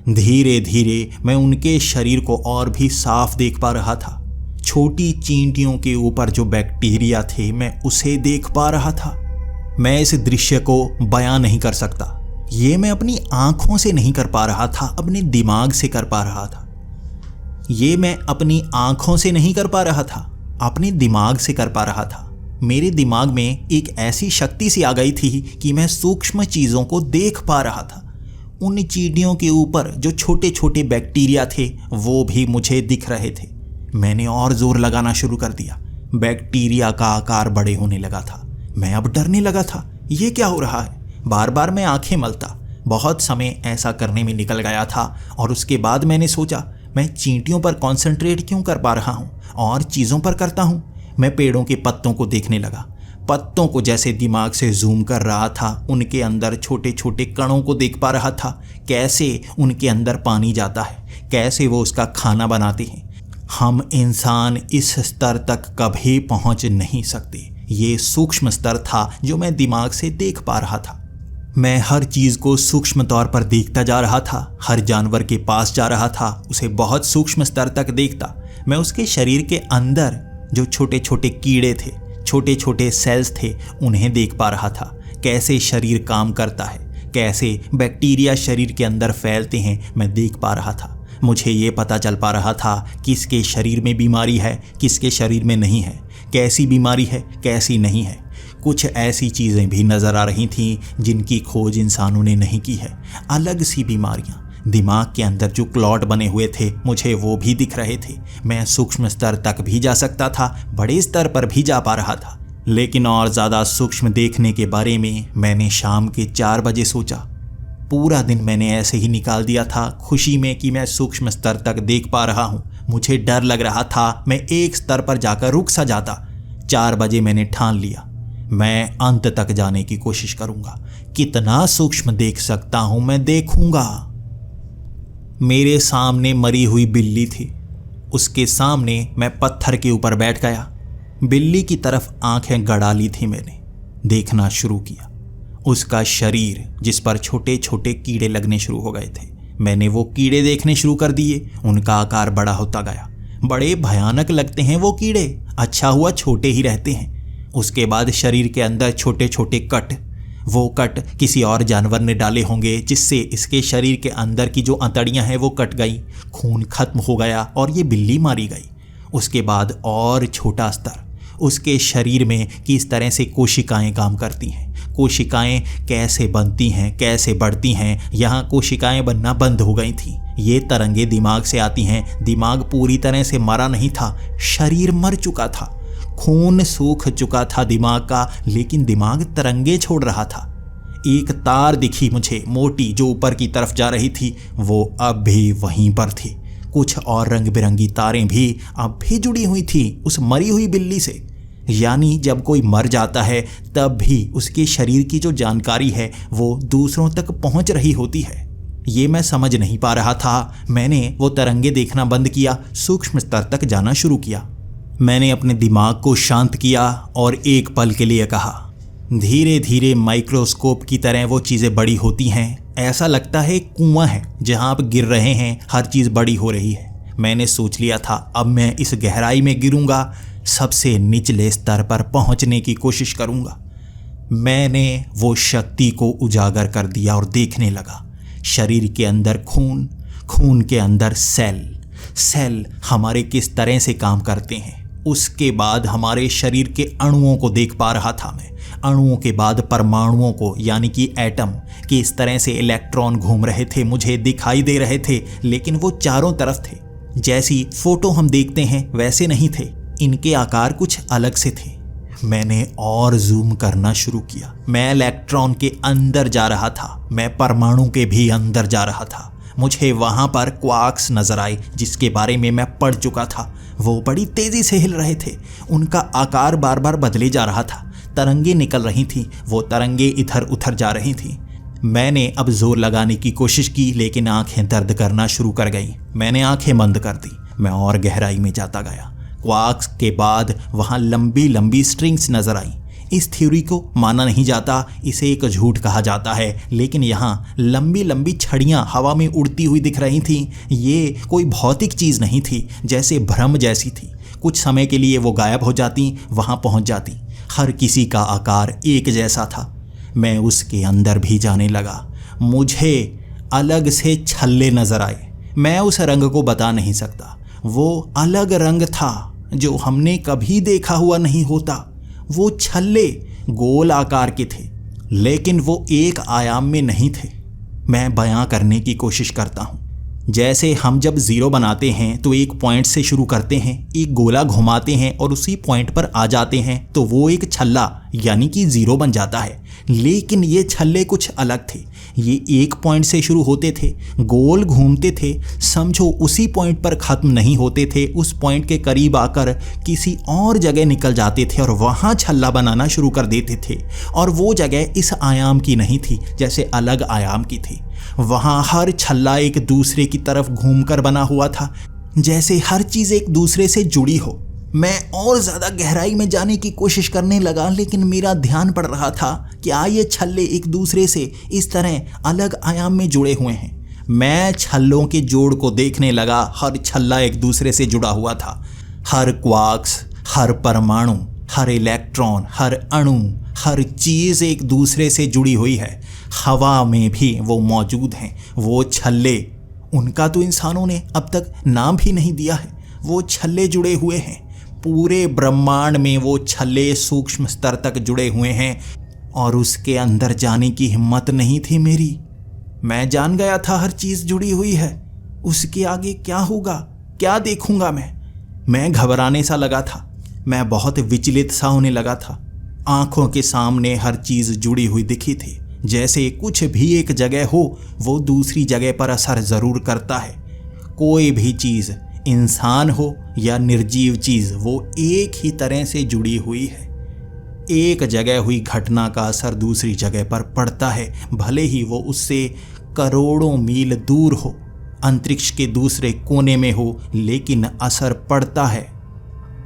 Speaker 1: धीरे धीरे मैं उनके शरीर को और भी साफ देख पा रहा था। छोटी चींटियों के ऊपर जो बैक्टीरिया थे मैं उसे देख पा रहा था। मैं इस दृश्य को बयां नहीं कर सकता। ये मैं अपनी आंखों से नहीं कर पा रहा था, अपने दिमाग से कर पा रहा था। ये मैं अपनी आंखों से नहीं कर पा रहा था, अपने दिमाग से कर पा रहा था। मेरे दिमाग में एक ऐसी शक्ति सी आ गई थी कि मैं सूक्ष्म चीज़ों को देख पा रहा था। उन चींटियों के ऊपर जो छोटे छोटे बैक्टीरिया थे वो भी मुझे दिख रहे थे। मैंने और जोर लगाना शुरू कर दिया। बैक्टीरिया का आकार बड़े होने लगा था। मैं अब डरने लगा था। ये क्या हो रहा है? बार बार मैं आंखें मलता। बहुत समय ऐसा करने में निकल गया था और उसके बाद मैंने सोचा मैं चींटियों पर कॉन्सेंट्रेट क्यों कर पा रहा हूँ और चीज़ों पर करता हूँ। मैं पेड़ों के पत्तों को देखने लगा। पत्तों को जैसे दिमाग से जूम कर रहा था, उनके अंदर छोटे छोटे कणों को देख पा रहा था। कैसे उनके अंदर पानी जाता है, कैसे वो उसका खाना बनाते हैं। हम इंसान इस स्तर तक कभी पहुंच नहीं सकते। ये सूक्ष्म स्तर था जो मैं दिमाग से देख पा रहा था। मैं हर चीज़ को सूक्ष्म तौर पर देखता जा रहा था। हर जानवर के पास जा रहा था, उसे बहुत सूक्ष्म स्तर तक देखता। मैं उसके शरीर के अंदर जो छोटे छोटे कीड़े थे, छोटे छोटे सेल्स थे, उन्हें देख पा रहा था। कैसे शरीर काम करता है, कैसे बैक्टीरिया शरीर के अंदर फैलते हैं, मैं देख पा रहा था। मुझे ये पता चल पा रहा था किसके शरीर में बीमारी है, किसके शरीर में नहीं है, कैसी बीमारी है, कैसी नहीं है। कुछ ऐसी चीज़ें भी नज़र आ रही थीं जिनकी खोज इंसानों ने नहीं की है। अलग सी बीमारियाँ। दिमाग के अंदर जो क्लॉट बने हुए थे मुझे वो भी दिख रहे थे। मैं सूक्ष्म स्तर तक भी जा सकता था, बड़े स्तर पर भी जा पा रहा था। लेकिन और ज़्यादा सूक्ष्म देखने के बारे में मैंने शाम के 4 बजे सोचा। पूरा दिन मैंने ऐसे ही निकाल दिया था, खुशी में कि मैं सूक्ष्म स्तर तक देख पा रहा हूँ। मुझे डर लग रहा था मैं एक स्तर पर जाकर रुक सा जाता। 4 बजे मैंने ठान लिया मैं अंत तक जाने की कोशिश करूँगा। कितना सूक्ष्म देख सकता हूँ मैं देखूँगा। मेरे सामने मरी हुई बिल्ली थी। उसके सामने मैं पत्थर के ऊपर बैठ गया। बिल्ली की तरफ आंखें गड़ा ली थी मैंने। देखना शुरू किया उसका शरीर जिस पर छोटे छोटे कीड़े लगने शुरू हो गए थे। मैंने वो कीड़े देखने शुरू कर दिए। उनका आकार बड़ा होता गया। बड़े भयानक लगते हैं वो कीड़े। अच्छा हुआ छोटे ही रहते हैं। उसके बाद शरीर के अंदर छोटे छोटे कट। वो कट किसी और जानवर ने डाले होंगे जिससे इसके शरीर के अंदर की जो अंतड़ियां हैं वो कट गई, खून खत्म हो गया और ये बिल्ली मारी गई। उसके बाद और छोटा स्तर, उसके शरीर में किस तरह से कोशिकाएं काम करती हैं, कोशिकाएं कैसे बनती हैं, कैसे बढ़ती हैं। यहाँ कोशिकाएं बनना बंद हो गई थीं। ये तरंगे दिमाग से आती हैं। दिमाग पूरी तरह से मरा नहीं था, शरीर मर चुका था, खून सूख चुका था दिमाग का, लेकिन दिमाग तरंगे छोड़ रहा था। एक तार दिखी मुझे मोटी जो ऊपर की तरफ जा रही थी। वो अब भी वहीं पर थी। कुछ और रंग बिरंगी तारें भी अब भी जुड़ी हुई थी उस मरी हुई बिल्ली से। यानी जब कोई मर जाता है तब भी उसके शरीर की जो जानकारी है वो दूसरों तक पहुंच रही होती है। ये मैं समझ नहीं पा रहा था। मैंने वो तरंगे देखना बंद किया, सूक्ष्म स्तर तक जाना शुरू किया। मैंने अपने दिमाग को शांत किया और एक पल के लिए कहा, धीरे धीरे माइक्रोस्कोप की तरह वो चीज़ें बड़ी होती हैं। ऐसा लगता है कुआं है जहां आप गिर रहे हैं, हर चीज़ बड़ी हो रही है। मैंने सोच लिया था अब मैं इस गहराई में गिरूंगा, सबसे निचले स्तर पर पहुंचने की कोशिश करूंगा। मैंने वो शक्ति को उजागर कर दिया और देखने लगा। शरीर के अंदर खून, खून के अंदर सेल, सेल हमारे किस तरह से काम करते हैं। उसके बाद हमारे शरीर के अणुओं को देख पा रहा था मैं। अणुओं के बाद परमाणुओं को, यानी कि एटम, कि इस तरह से इलेक्ट्रॉन घूम रहे थे, मुझे दिखाई दे रहे थे, लेकिन वो चारों तरफ थे। जैसी फोटो हम देखते हैं वैसे नहीं थे, इनके आकार कुछ अलग से थे। मैंने और जूम करना शुरू किया। मैं इलेक्ट्रॉन के अंदर जा रहा था, मैं परमाणु के भी अंदर जा रहा था। मुझे वहां पर क्वार्क्स नजर आए जिसके बारे में मैं पढ़ चुका था। वो बड़ी तेजी से हिल रहे थे, उनका आकार बार बार बदले जा रहा था। तरंगे निकल रही थीं, वो तरंगे इधर उधर जा रही थीं। मैंने अब जोर लगाने की कोशिश की, लेकिन आंखें दर्द करना शुरू कर गईं। मैंने आंखें बंद कर दी। मैं और गहराई में जाता गया। क्वार्क्स के बाद वहाँ लंबी लंबी स्ट्रिंग्स नजर आई। इस थ्योरी को माना नहीं जाता, इसे एक झूठ कहा जाता है, लेकिन यहाँ लंबी लंबी छड़ियाँ हवा में उड़ती हुई दिख रही थीं। ये कोई भौतिक चीज़ नहीं थी, जैसे भ्रम जैसी थी। कुछ समय के लिए वो गायब हो जाती, वहाँ पहुँच जाती। हर किसी का आकार एक जैसा था। मैं उसके अंदर भी जाने लगा। मुझे अलग से छल्ले नजर आए। मैं उस रंग को बता नहीं सकता। वो अलग रंग था जो हमने कभी देखा हुआ नहीं होता। वो छल्ले गोल आकार के थे, लेकिन वो एक आयाम में नहीं थे। मैं बयां करने की कोशिश करता हूँ। जैसे हम जब ज़ीरो बनाते हैं तो एक पॉइंट से शुरू करते हैं, एक गोला घुमाते हैं और उसी पॉइंट पर आ जाते हैं तो वो एक छल्ला यानी कि ज़ीरो बन जाता है। लेकिन ये छल्ले कुछ अलग थे। ये एक पॉइंट से शुरू होते थे, गोल घूमते थे, समझो उसी पॉइंट पर ख़त्म नहीं होते थे, उस पॉइंट के करीब आकर किसी और जगह निकल जाते थे और वहाँ छल्ला बनाना शुरू कर देते थे। और वो जगह इस आयाम की नहीं थी, जैसे अलग आयाम की थी। वहाँ हर छल्ला एक दूसरे की तरफ घूमकर बना हुआ था, जैसे हर चीज़ एक दूसरे से जुड़ी हो। मैं और ज़्यादा गहराई में जाने की कोशिश करने लगा, लेकिन मेरा ध्यान पड़ रहा था कि ये छल्ले एक दूसरे से इस तरह अलग आयाम में जुड़े हुए हैं। मैं छल्लों के जोड़ को देखने लगा। हर छल्ला एक दूसरे से जुड़ा हुआ था। हर क्वार्क्स, हर परमाणु, हर इलेक्ट्रॉन, हर अणु, हर चीज़ एक दूसरे से जुड़ी हुई है। हवा में भी वो मौजूद हैं। वो छल्ले, उनका तो इंसानों ने अब तक नाम भी नहीं दिया है। वो छल्ले जुड़े हुए हैं। पूरे ब्रह्मांड में वो छल्ले सूक्ष्म स्तर तक जुड़े हुए हैं और उसके अंदर जाने की हिम्मत नहीं थी मेरी। मैं जान गया था हर चीज़ जुड़ी हुई है। उसके आगे क्या होगा, क्या देखूंगा मैं घबराने सा लगा था। मैं बहुत विचलित सा होने लगा था। आंखों के सामने हर चीज़ जुड़ी हुई दिखी थी, जैसे कुछ भी एक जगह हो वो दूसरी जगह पर असर ज़रूर करता है। कोई भी चीज़, इंसान हो या निर्जीव चीज़, वो एक ही तरह से जुड़ी हुई है। एक जगह हुई घटना का असर दूसरी जगह पर पड़ता है, भले ही वो उससे करोड़ों मील दूर हो, अंतरिक्ष के दूसरे कोने में हो, लेकिन असर पड़ता है।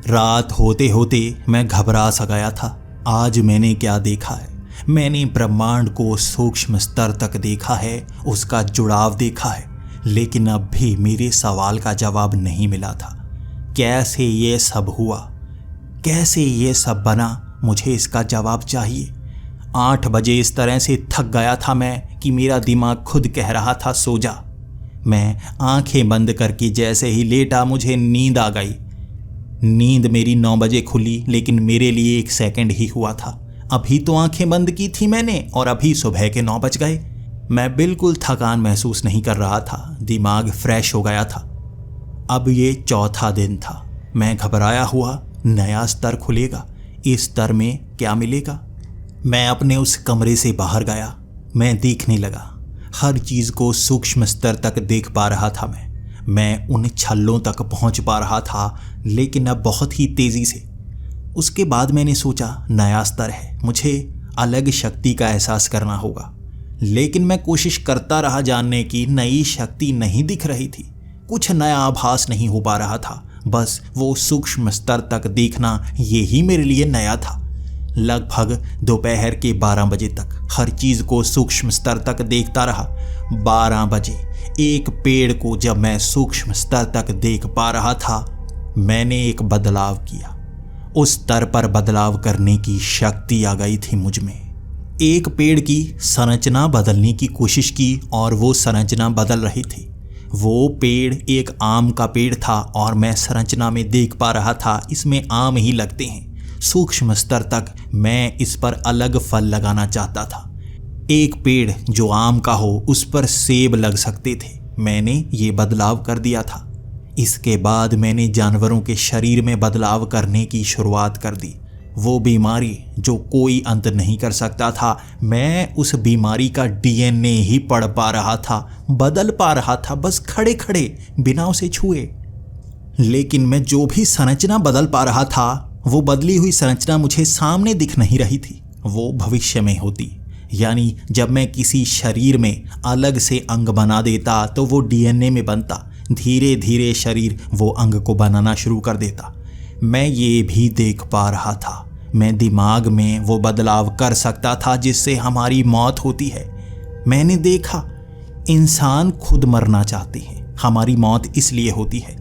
Speaker 1: रात होते होते मैं घबरा सा गया था। आज मैंने क्या देखा है? मैंने ब्रह्मांड को सूक्ष्म स्तर तक देखा है, उसका जुड़ाव देखा है, लेकिन अब भी मेरे सवाल का जवाब नहीं मिला था। कैसे ये सब हुआ, कैसे ये सब बना? मुझे इसका जवाब चाहिए। 8 बजे इस तरह से थक गया था मैं कि मेरा दिमाग खुद कह रहा था सो जा। मैं आंखें बंद करके जैसे ही लेटा मुझे नींद आ गई। नींद मेरी 9 बजे खुली, लेकिन मेरे लिए 1 सेकंड ही हुआ था। अभी तो आंखें बंद की थी मैंने और अभी सुबह के 9 बज गए। मैं बिल्कुल थकान महसूस नहीं कर रहा था, दिमाग फ्रेश हो गया था। अब ये चौथा दिन था। मैं घबराया हुआ, नया स्तर खुलेगा, इस स्तर में क्या मिलेगा? मैं अपने उस कमरे से बाहर गया। मैं देखने लगा, हर चीज़ को सूक्ष्म स्तर तक देख पा रहा था। मैं उन छल्लों तक पहुंच पा रहा था, लेकिन अब बहुत ही तेज़ी से। उसके बाद मैंने सोचा नया स्तर है, मुझे अलग शक्ति का एहसास करना होगा। लेकिन मैं कोशिश करता रहा जानने की, नई शक्ति नहीं दिख रही थी, कुछ नया आभास नहीं हो पा रहा था। बस वो सूक्ष्म स्तर तक देखना, यही मेरे लिए नया था। लगभग दोपहर के 12 बजे तक हर चीज़ को सूक्ष्म स्तर तक देखता रहा। 12 बजे एक पेड़ को जब मैं सूक्ष्म स्तर तक देख पा रहा था, मैंने एक बदलाव किया। उस स्तर पर बदलाव करने की शक्ति आ गई थी मुझ में। एक पेड़ की संरचना बदलने की कोशिश की और वो संरचना बदल रही थी। वो पेड़ एक आम का पेड़ था और मैं संरचना में देख पा रहा था इसमें आम ही लगते हैं। सूक्ष्म स्तर तक मैं इस पर अलग फल लगाना चाहता था। एक पेड़ जो आम का हो उस पर सेब लग सकते थे। मैंने ये बदलाव कर दिया था। इसके बाद मैंने जानवरों के शरीर में बदलाव करने की शुरुआत कर दी। वो बीमारी जो कोई अंत नहीं कर सकता था, मैं उस बीमारी का डीएनए ही पढ़ पा रहा था, बदल पा रहा था, बस खड़े खड़े बिना उसे छुए। लेकिन मैं जो भी संरचना बदल पा रहा था, वो बदली हुई संरचना मुझे सामने दिख नहीं रही थी। वो भविष्य में होती, यानी जब मैं किसी शरीर में अलग से अंग बना देता तो वो डीएनए में बनता। धीरे धीरे शरीर वो अंग को बनाना शुरू कर देता। मैं ये भी देख पा रहा था, मैं दिमाग में वो बदलाव कर सकता था जिससे हमारी मौत होती है। मैंने देखा इंसान खुद मरना चाहते हैं। हमारी मौत इसलिए होती है,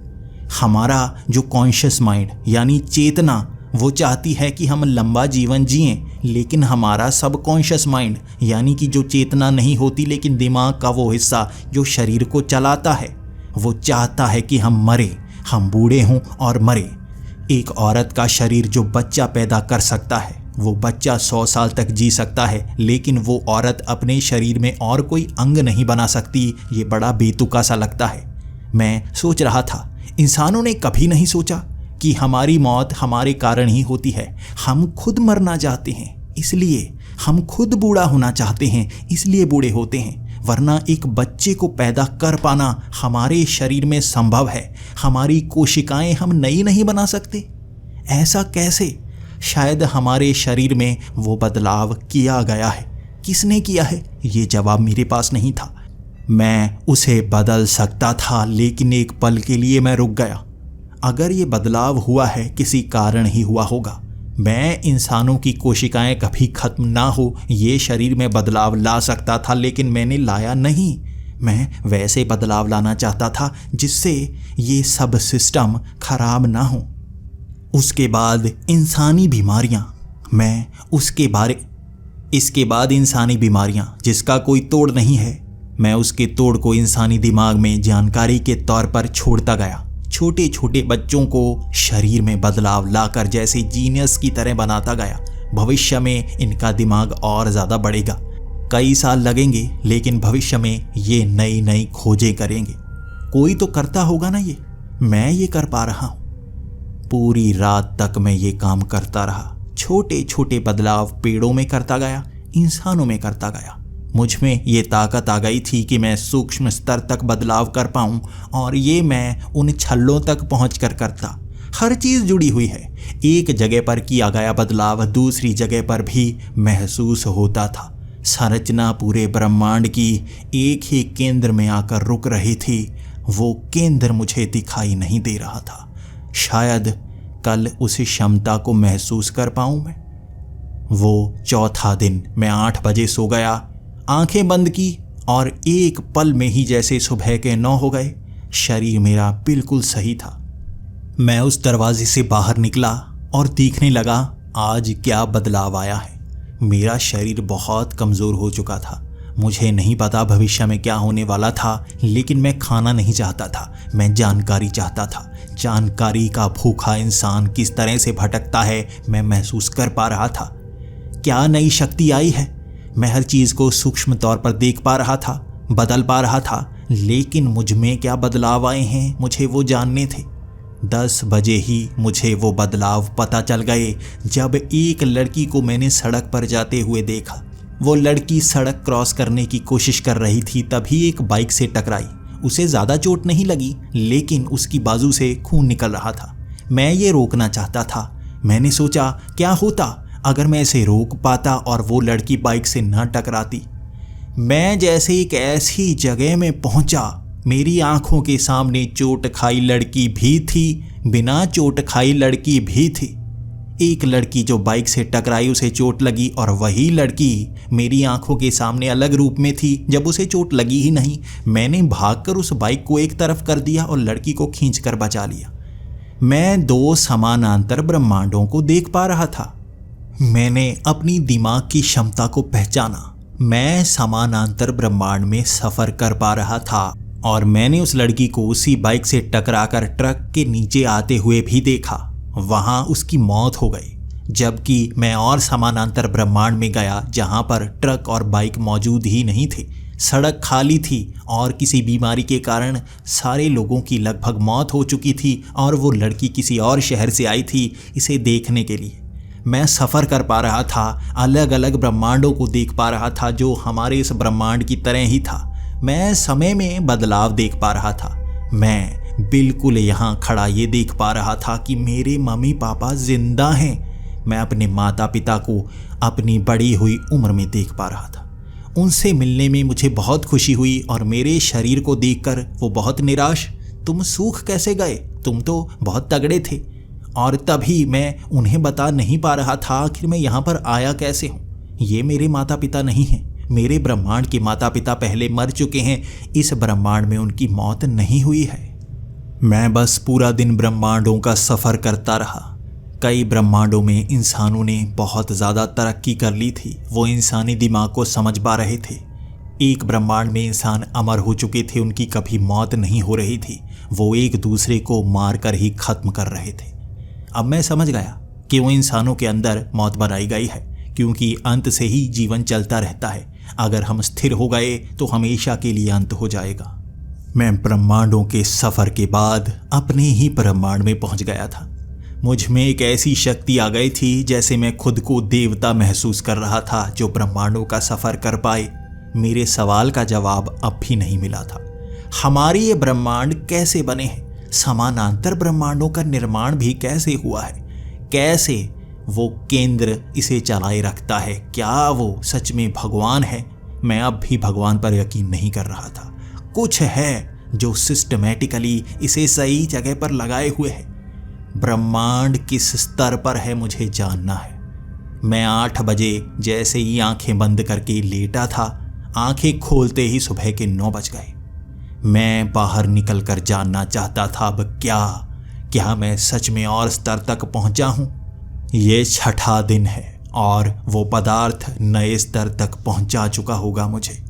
Speaker 1: हमारा जो कॉन्शियस माइंड यानी चेतना, वो चाहती है कि हम लंबा जीवन जिएं। लेकिन हमारा सबकॉन्शियस माइंड यानी कि जो चेतना नहीं होती लेकिन दिमाग का वो हिस्सा जो शरीर को चलाता है, वो चाहता है कि हम मरे, हम बूढ़े हों और मरे। एक औरत का शरीर जो बच्चा पैदा कर सकता है, वो बच्चा 100 साल तक जी सकता है, लेकिन वो औरत अपने शरीर में और कोई अंग नहीं बना सकती। ये बड़ा बेतुका सा लगता है। मैं सोच रहा था, इंसानों ने कभी नहीं सोचा कि हमारी मौत हमारे कारण ही होती है। हम खुद मरना चाहते हैं, इसलिए हम खुद बूढ़ा होना चाहते हैं, इसलिए बूढ़े होते हैं। वरना एक बच्चे को पैदा कर पाना हमारे शरीर में संभव है। हमारी कोशिकाएं हम नई नहीं बना सकते। ऐसा कैसे? शायद हमारे शरीर में वो बदलाव किया गया है। किसने किया है? ये जवाब मेरे पास नहीं था। मैं उसे बदल सकता था, लेकिन एक पल के लिए मैं रुक गया। अगर ये बदलाव हुआ है, किसी कारण ही हुआ होगा। मैं इंसानों की कोशिकाएं कभी खत्म ना हो ये शरीर में बदलाव ला सकता था, लेकिन मैंने लाया नहीं। मैं वैसे बदलाव लाना चाहता था जिससे ये सब सिस्टम खराब ना हो। उसके बाद इंसानी बीमारियां, इसके बाद इंसानी बीमारियां जिसका कोई तोड़ नहीं है। मैं उसके तोड़ को इंसानी दिमाग में जानकारी के तौर पर छोड़ता गया। छोटे छोटे बच्चों को शरीर में बदलाव लाकर जैसे जीनियस की तरह बनाता गया। भविष्य में इनका दिमाग और ज़्यादा बढ़ेगा। कई साल लगेंगे, लेकिन भविष्य में ये नई नई खोजें करेंगे। कोई तो करता होगा ना ये। मैं ये कर पा रहा हूँ। पूरी रात तक मैं ये काम करता रहा। छोटे छोटे बदलाव पेड़ों में करता गया, इंसानों में करता गया। मुझ में ये ताकत आ गई थी कि मैं सूक्ष्म स्तर तक बदलाव कर पाऊँ, और ये मैं उन छल्लों तक पहुँच कर करता। हर चीज़ जुड़ी हुई है। एक जगह पर किया गया बदलाव दूसरी जगह पर भी महसूस होता था। संरचना पूरे ब्रह्मांड की एक ही केंद्र में आकर रुक रही थी। वो केंद्र मुझे दिखाई नहीं दे रहा था। शायद कल उस क्षमता को महसूस कर पाऊँ मैं। वो चौथा दिन मैं 8 बजे सो गया, आंखें बंद की, और एक पल में ही जैसे सुबह के 9 हो गए। शरीर मेरा बिल्कुल सही था। मैं उस दरवाजे से बाहर निकला और देखने लगा आज क्या बदलाव आया है। मेरा शरीर बहुत कमज़ोर हो चुका था। मुझे नहीं पता भविष्य में क्या होने वाला था, लेकिन मैं खाना नहीं चाहता था। मैं जानकारी चाहता था। जानकारी का भूखा इंसान किस तरह से भटकता है, मैं महसूस कर पा रहा था। क्या नई शक्ति आई है? मैं हर चीज़ को सूक्ष्म तौर पर देख पा रहा था, बदल पा रहा था, लेकिन मुझ में क्या बदलाव आए हैं मुझे वो जानने थे। 10 बजे ही मुझे वो बदलाव पता चल गए, जब एक लड़की को मैंने सड़क पर जाते हुए देखा। वो लड़की सड़क क्रॉस करने की कोशिश कर रही थी, तभी एक बाइक से टकराई। उसे ज़्यादा चोट नहीं लगी, लेकिन उसकी बाजू से खून निकल रहा था। मैं ये रोकना चाहता था। मैंने सोचा क्या होता अगर मैं इसे रोक पाता और वो लड़की बाइक से न टकराती। मैं जैसे एक ऐसी जगह में पहुंचा, मेरी आंखों के सामने चोट खाई लड़की भी थी, बिना चोट खाई लड़की भी थी। एक लड़की जो बाइक से टकराई उसे चोट लगी और वही लड़की मेरी आंखों के सामने अलग रूप में थी जब उसे चोट लगी ही नहीं। मैंने भागकर उस बाइक को एक तरफ कर दिया और लड़की को खींचकर बचा लिया। मैं दो समानांतर ब्रह्मांडों को देख पा रहा था। मैंने अपनी दिमाग की क्षमता को पहचाना। मैं समानांतर ब्रह्मांड में सफर कर पा रहा था और मैंने उस लड़की को उसी बाइक से टकराकर ट्रक के नीचे आते हुए भी देखा। वहां उसकी मौत हो गई। जबकि मैं और समानांतर ब्रह्मांड में गया जहां पर ट्रक और बाइक मौजूद ही नहीं थे। सड़क खाली थी और किसी बीमारी के कारण सारे लोगों की लगभग मौत हो चुकी थी और वो लड़की किसी और शहर से आई थी इसे देखने के लिए। मैं सफ़र कर पा रहा था, अलग अलग ब्रह्मांडों को देख पा रहा था जो हमारे इस ब्रह्मांड की तरह ही था। मैं समय में बदलाव देख पा रहा था। मैं बिल्कुल यहाँ खड़ा ये देख पा रहा था कि मेरे मम्मी पापा जिंदा हैं। मैं अपने माता पिता को अपनी बड़ी हुई उम्र में देख पा रहा था। उनसे मिलने में मुझे बहुत खुशी हुई और मेरे शरीर को देखकर वो बहुत निराश, तुम सूख कैसे गए, तुम तो बहुत तगड़े थे। और तभी मैं उन्हें बता नहीं पा रहा था आखिर मैं यहाँ पर आया कैसे हूँ। ये मेरे माता पिता नहीं हैं। मेरे ब्रह्मांड के माता पिता पहले मर चुके हैं। इस ब्रह्मांड में उनकी मौत नहीं हुई है। मैं बस पूरा दिन ब्रह्मांडों का सफ़र करता रहा। कई ब्रह्मांडों में इंसानों ने बहुत ज़्यादा तरक्की कर ली थी। वो इंसानी दिमाग को समझ पा रहे थे। एक ब्रह्मांड में इंसान अमर हो चुके थे, उनकी कभी मौत नहीं हो रही थी। वो एक दूसरे को मार कर ही ख़त्म कर रहे थे। अब मैं समझ गया कि वो इंसानों के अंदर मौत बनाई गई है, क्योंकि अंत से ही जीवन चलता रहता है। अगर हम स्थिर हो गए तो हमेशा के लिए अंत हो जाएगा। मैं ब्रह्मांडों के सफ़र के बाद अपने ही ब्रह्मांड में पहुंच गया था। मुझ में एक ऐसी शक्ति आ गई थी जैसे मैं खुद को देवता महसूस कर रहा था जो ब्रह्मांडों का सफ़र कर पाए। मेरे सवाल का जवाब अब भी नहीं मिला था। हमारे ये ब्रह्मांड कैसे बने हैं? समानांतर ब्रह्मांडों का निर्माण भी कैसे हुआ है? कैसे वो केंद्र इसे चलाए रखता है? क्या वो सच में भगवान है? मैं अब भी भगवान पर यकीन नहीं कर रहा था। कुछ है जो सिस्टमैटिकली इसे सही जगह पर लगाए हुए है। ब्रह्मांड किस स्तर पर है मुझे जानना है। मैं 8 बजे जैसे ही आंखें बंद करके लेटा था, आंखें खोलते ही सुबह के 9 बज गए। मैं बाहर निकल कर जानना चाहता था अब क्या मैं सच में और स्तर तक पहुंचा हूं? ये 6ठा दिन है और वो पदार्थ नए स्तर तक पहुंचा चुका होगा मुझे।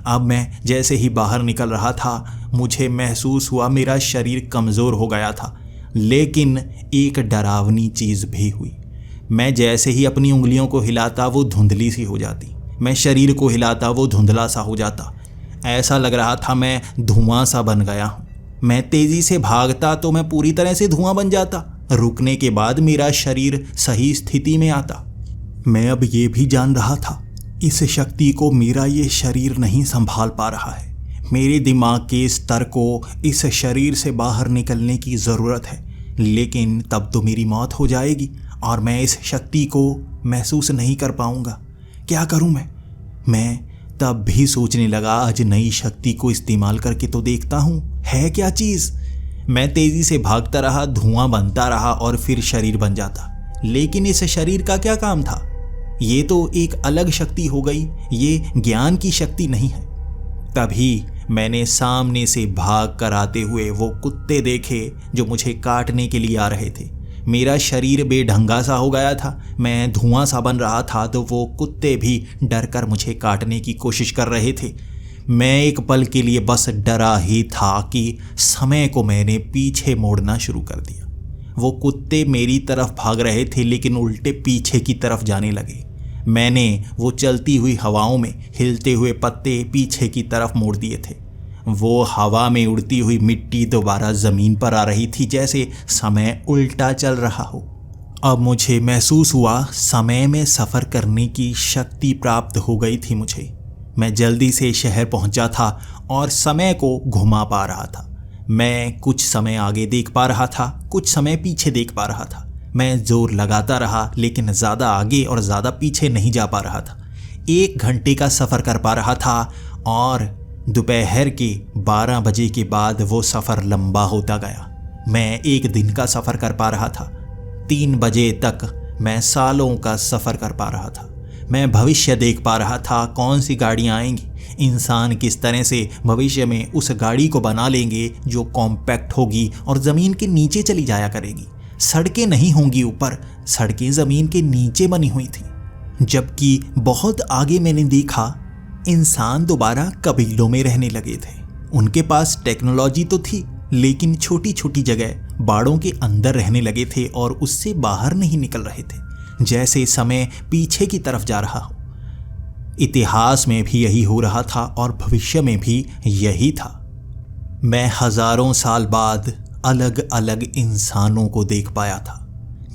Speaker 1: अब मैं जैसे ही बाहर निकल रहा था, मुझे महसूस हुआ मेरा शरीर कमज़ोर हो गया था। लेकिन एक डरावनी चीज़ भी हुई। मैं जैसे ही अपनी उंगलियों को हिलाता वो धुंधली सी हो जाती। मैं शरीर को हिलाता वो धुंधला सा हो जाता। ऐसा लग रहा था मैं धुआं सा बन गया हूँ। मैं तेज़ी से भागता तो मैं पूरी तरह से धुआं बन जाता। रुकने के बाद मेरा शरीर सही स्थिति में आता। मैं अब ये भी जान रहा था इस शक्ति को मेरा ये शरीर नहीं संभाल पा रहा है। मेरे दिमाग के स्तर को इस शरीर से बाहर निकलने की ज़रूरत है, लेकिन तब तो मेरी मौत हो जाएगी और मैं इस शक्ति को महसूस नहीं कर पाऊंगा। क्या करूं मैं तब भी सोचने लगा, आज नई शक्ति को इस्तेमाल करके तो देखता हूं है क्या चीज़। मैं तेज़ी से भागता रहा, धुआं बनता रहा और फिर शरीर बन जाता। लेकिन इस शरीर का क्या काम था? ये तो एक अलग शक्ति हो गई, ये ज्ञान की शक्ति नहीं है। तभी मैंने सामने से भाग कर आते हुए वो कुत्ते देखे जो मुझे काटने के लिए आ रहे थे। मेरा शरीर बेढंगा सा हो गया था, मैं धुआं सा बन रहा था, तो वो कुत्ते भी डर कर मुझे काटने की कोशिश कर रहे थे। मैं एक पल के लिए बस डरा ही था कि समय को मैंने पीछे मोड़ना शुरू कर दिया। वो कुत्ते मेरी तरफ भाग रहे थे लेकिन उल्टे पीछे की तरफ जाने लगे। मैंने वो चलती हुई हवाओं में हिलते हुए पत्ते पीछे की तरफ मोड़ दिए थे। वो हवा में उड़ती हुई मिट्टी दोबारा ज़मीन पर आ रही थी, जैसे समय उल्टा चल रहा हो। अब मुझे महसूस हुआ समय में सफ़र करने की शक्ति प्राप्त हो गई थी मुझे। मैं जल्दी से शहर पहुंचा था और समय को घुमा पा रहा था। मैं कुछ समय आगे देख पा रहा था, कुछ समय पीछे देख पा रहा था। मैं जोर लगाता रहा लेकिन ज़्यादा आगे और ज़्यादा पीछे नहीं जा पा रहा था। 1 घंटे का सफ़र कर पा रहा था और दोपहर के 12 बजे के बाद वो सफ़र लंबा होता गया। मैं 1 दिन का सफ़र कर पा रहा था। 3 बजे तक मैं सालों का सफ़र कर पा रहा था। मैं भविष्य देख पा रहा था, कौन सी गाड़ियाँ आएंगी, इंसान किस तरह से भविष्य में उस गाड़ी को बना लेंगे जो कॉम्पैक्ट होगी और ज़मीन के नीचे चली जाया करेगी। सड़कें नहीं होंगी ऊपर, सड़कें ज़मीन के नीचे बनी हुई थी। जबकि बहुत आगे मैंने देखा इंसान दोबारा कबीलों में रहने लगे थे। उनके पास टेक्नोलॉजी तो थी लेकिन छोटी छोटी जगह बाड़ों के अंदर रहने लगे थे और उससे बाहर नहीं निकल रहे थे, जैसे समय पीछे की तरफ जा रहा हो। इतिहास में भी यही हो रहा था और भविष्य में भी यही था। मैं हजारों साल बाद अलग अलग इंसानों को देख पाया था।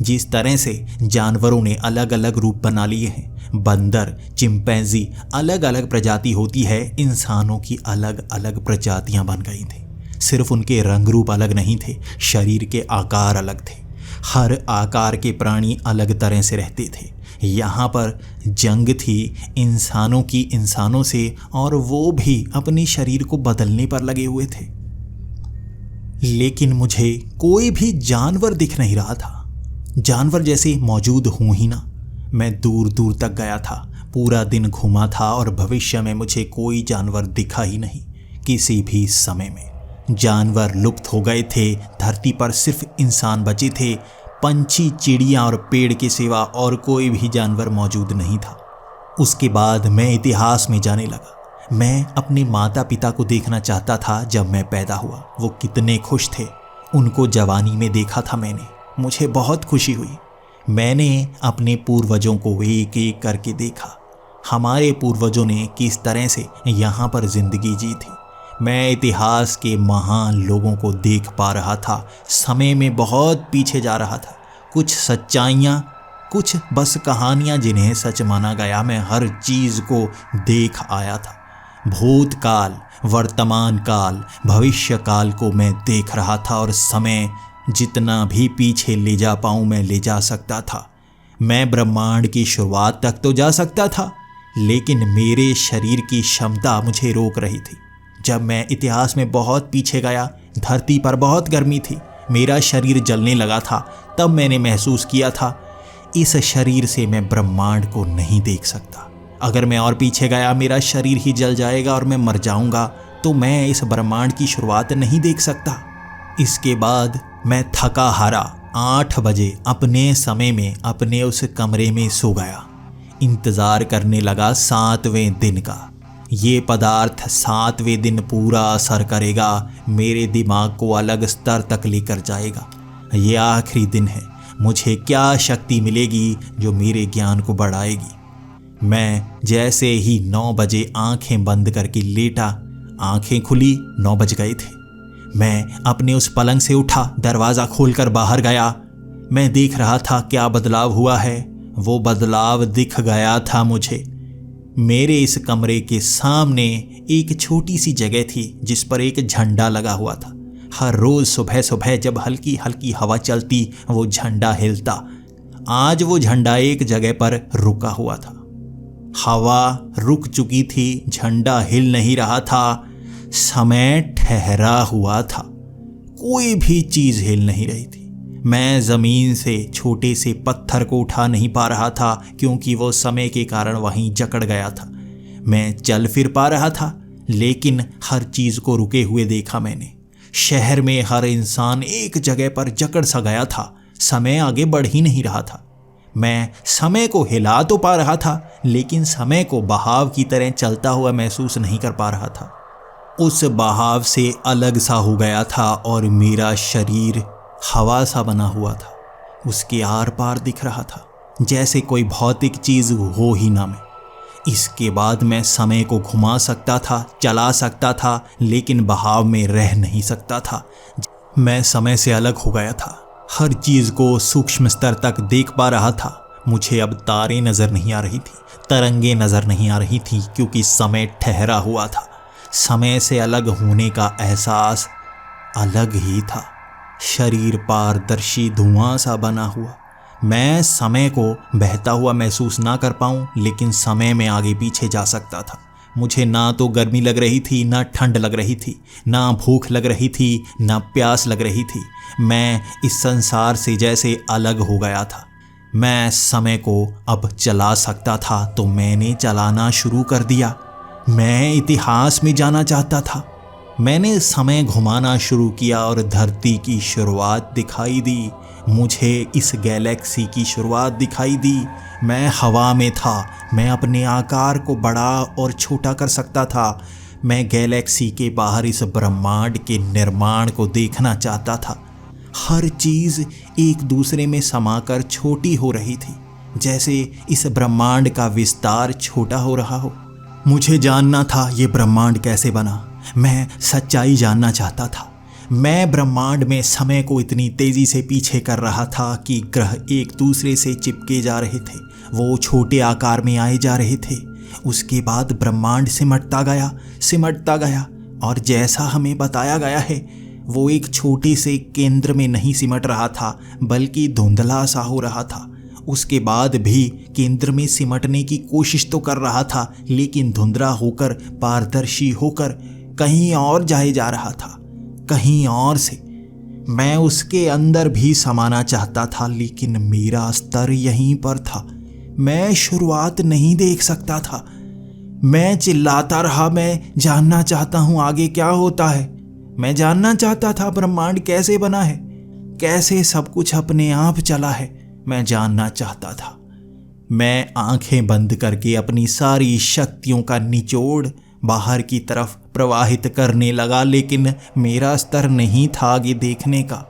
Speaker 1: जिस तरह से जानवरों ने अलग अलग रूप बना लिए हैं, बंदर, चिंपैंजी, अलग अलग प्रजाति होती है, इंसानों की अलग अलग प्रजातियां बन गई थी। सिर्फ उनके रंग रूप अलग नहीं थे, शरीर के आकार अलग थे। हर आकार के प्राणी अलग तरह से रहते थे। यहाँ पर जंग थी इंसानों की इंसानों से और वो भी अपने शरीर को बदलने पर लगे हुए थे। लेकिन मुझे कोई भी जानवर दिख नहीं रहा था। जानवर जैसे मौजूद हूं ही ना। मैं दूर दूर तक गया था, पूरा दिन घूमा था और भविष्य में मुझे कोई जानवर दिखा ही नहीं। किसी भी समय में जानवर लुप्त हो गए थे। धरती पर सिर्फ इंसान बचे थे। पंछी, चिड़िया और पेड़ के सिवा और कोई भी जानवर मौजूद नहीं था। उसके बाद मैं इतिहास में जाने लगा। मैं अपने माता पिता को देखना चाहता था। जब मैं पैदा हुआ वो कितने खुश थे। उनको जवानी में देखा था मैंने, मुझे बहुत खुशी हुई। मैंने अपने पूर्वजों को एक एक करके देखा। हमारे पूर्वजों ने किस तरह से यहाँ पर जिंदगी जी थी। मैं इतिहास के महान लोगों को देख पा रहा था। समय में बहुत पीछे जा रहा था। कुछ सच्चाइयाँ, कुछ बस कहानियाँ जिन्हें सच माना गया। मैं हर चीज़ को देख आया था। भूतकाल, वर्तमान काल, भविष्य काल को मैं देख रहा था और समय जितना भी पीछे ले जा पाऊँ मैं ले जा सकता था। मैं ब्रह्मांड की शुरुआत तक तो जा सकता था, लेकिन मेरे शरीर की क्षमता मुझे रोक रही थी। जब मैं इतिहास में बहुत पीछे गया, धरती पर बहुत गर्मी थी, मेरा शरीर जलने लगा था। तब मैंने महसूस किया था इस शरीर से मैं ब्रह्मांड को नहीं देख सकता। अगर मैं और पीछे गया मेरा शरीर ही जल जाएगा और मैं मर जाऊंगा, तो मैं इस ब्रह्मांड की शुरुआत नहीं देख सकता। इसके बाद मैं थका हारा 8 बजे अपने समय में अपने उस कमरे में सो गया। इंतज़ार करने लगा 7वें दिन का। ये पदार्थ 7वें दिन पूरा असर करेगा, मेरे दिमाग को अलग स्तर तक लेकर जाएगा। ये आखिरी दिन है। मुझे क्या शक्ति मिलेगी जो मेरे ज्ञान को बढ़ाएगी। मैं जैसे ही 9 बजे आंखें बंद करके लेटा, आंखें खुली, 9 बज गए थे। मैं अपने उस पलंग से उठा, दरवाज़ा खोलकर बाहर गया। मैं देख रहा था क्या बदलाव हुआ है। वो बदलाव दिख गया था मुझे। मेरे इस कमरे के सामने एक छोटी सी जगह थी जिस पर एक झंडा लगा हुआ था। हर रोज़ सुबह सुबह जब हल्की हल्की हवा चलती वो झंडा हिलता। आज वो झंडा एक जगह पर रुका हुआ था। हवा रुक चुकी थी, झंडा हिल नहीं रहा था, समय ठहरा हुआ था, कोई भी चीज़ हिल नहीं रही थी। मैं ज़मीन से छोटे से पत्थर को उठा नहीं पा रहा था क्योंकि वो समय के कारण वहीं जकड़ गया था। मैं चल फिर पा रहा था, लेकिन हर चीज़ को रुके हुए देखा मैंने। शहर में हर इंसान एक जगह पर जकड़ सा गया था। समय आगे बढ़ ही नहीं रहा था। मैं समय को हिला तो पा रहा था, लेकिन समय को बहाव की तरह चलता हुआ महसूस नहीं कर पा रहा था। उस बहाव से अलग सा हो गया था और मेरा शरीर हवा सा बना हुआ था। उसके आर पार दिख रहा था, जैसे कोई भौतिक चीज़ हो ही ना मैं। इसके बाद मैं समय को घुमा सकता था, चला सकता था, लेकिन बहाव में रह नहीं सकता था। मैं समय से अलग हो गया था। हर चीज़ को सूक्ष्म स्तर तक देख पा रहा था। मुझे अब तारे नज़र नहीं आ रही थी, तरंगे नज़र नहीं आ रही थी, क्योंकि समय ठहरा हुआ था। समय से अलग होने का एहसास अलग ही था। शरीर पारदर्शी धुआं सा बना हुआ, मैं समय को बहता हुआ महसूस ना कर पाऊं, लेकिन समय में आगे पीछे जा सकता था। मुझे ना तो गर्मी लग रही थी, ना ठंड लग रही थी, ना भूख लग रही थी, ना प्यास लग रही थी। मैं इस संसार से जैसे अलग हो गया था। मैं समय को अब चला सकता था, तो मैंने चलाना शुरू कर दिया। मैं इतिहास में जाना चाहता था। मैंने समय घुमाना शुरू किया और धरती की शुरुआत दिखाई दी। मुझे इस गैलेक्सी की शुरुआत दिखाई दी। मैं हवा में था। मैं अपने आकार को बड़ा और छोटा कर सकता था। मैं गैलेक्सी के बाहर इस ब्रह्मांड के निर्माण को देखना चाहता था। हर चीज़ एक दूसरे में समाकर छोटी हो रही थी, जैसे इस ब्रह्मांड का विस्तार छोटा हो रहा हो। मुझे जानना था ये ब्रह्मांड कैसे बना। मैं सच्चाई जानना चाहता था। मैं ब्रह्मांड में समय को इतनी तेज़ी से पीछे कर रहा था कि ग्रह एक दूसरे से चिपके जा रहे थे। वो छोटे आकार में आए जा रहे थे। उसके बाद ब्रह्मांड सिमटता गया और जैसा हमें बताया गया है, वो एक छोटे से केंद्र में नहीं सिमट रहा था, बल्कि धुंधला सा हो रहा था। उसके बाद भी केंद्र में सिमटने की कोशिश तो कर रहा था, लेकिन धुंधला होकर, पारदर्शी होकर कहीं और जाए जा रहा था, कहीं और से। मैं उसके अंदर भी समाना चाहता था, लेकिन मेरा स्तर यहीं पर था। मैं शुरुआत नहीं देख सकता था। मैं चिल्लाता रहा, मैं जानना चाहता हूँ आगे क्या होता है। मैं जानना चाहता था ब्रह्मांड कैसे बना है, कैसे सब कुछ अपने आप चला है। मैं जानना चाहता था। मैं आंखें बंद करके अपनी सारी शक्तियों का निचोड़ बाहर की तरफ प्रवाहित करने लगा, लेकिन मेरा स्तर नहीं था आगे देखने का।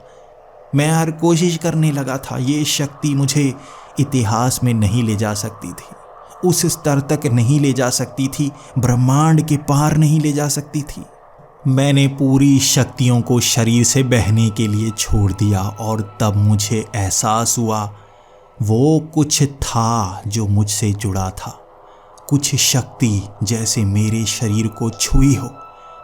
Speaker 1: मैं हर कोशिश करने लगा था। ये शक्ति मुझे इतिहास में नहीं ले जा सकती थी, उस स्तर तक नहीं ले जा सकती थी, ब्रह्मांड के पार नहीं ले जा सकती थी। मैंने पूरी शक्तियों को शरीर से बहने के लिए छोड़ दिया और तब मुझे एहसास हुआ वो कुछ था जो मुझसे जुड़ा था। कुछ शक्ति जैसे मेरे शरीर को छुई हो।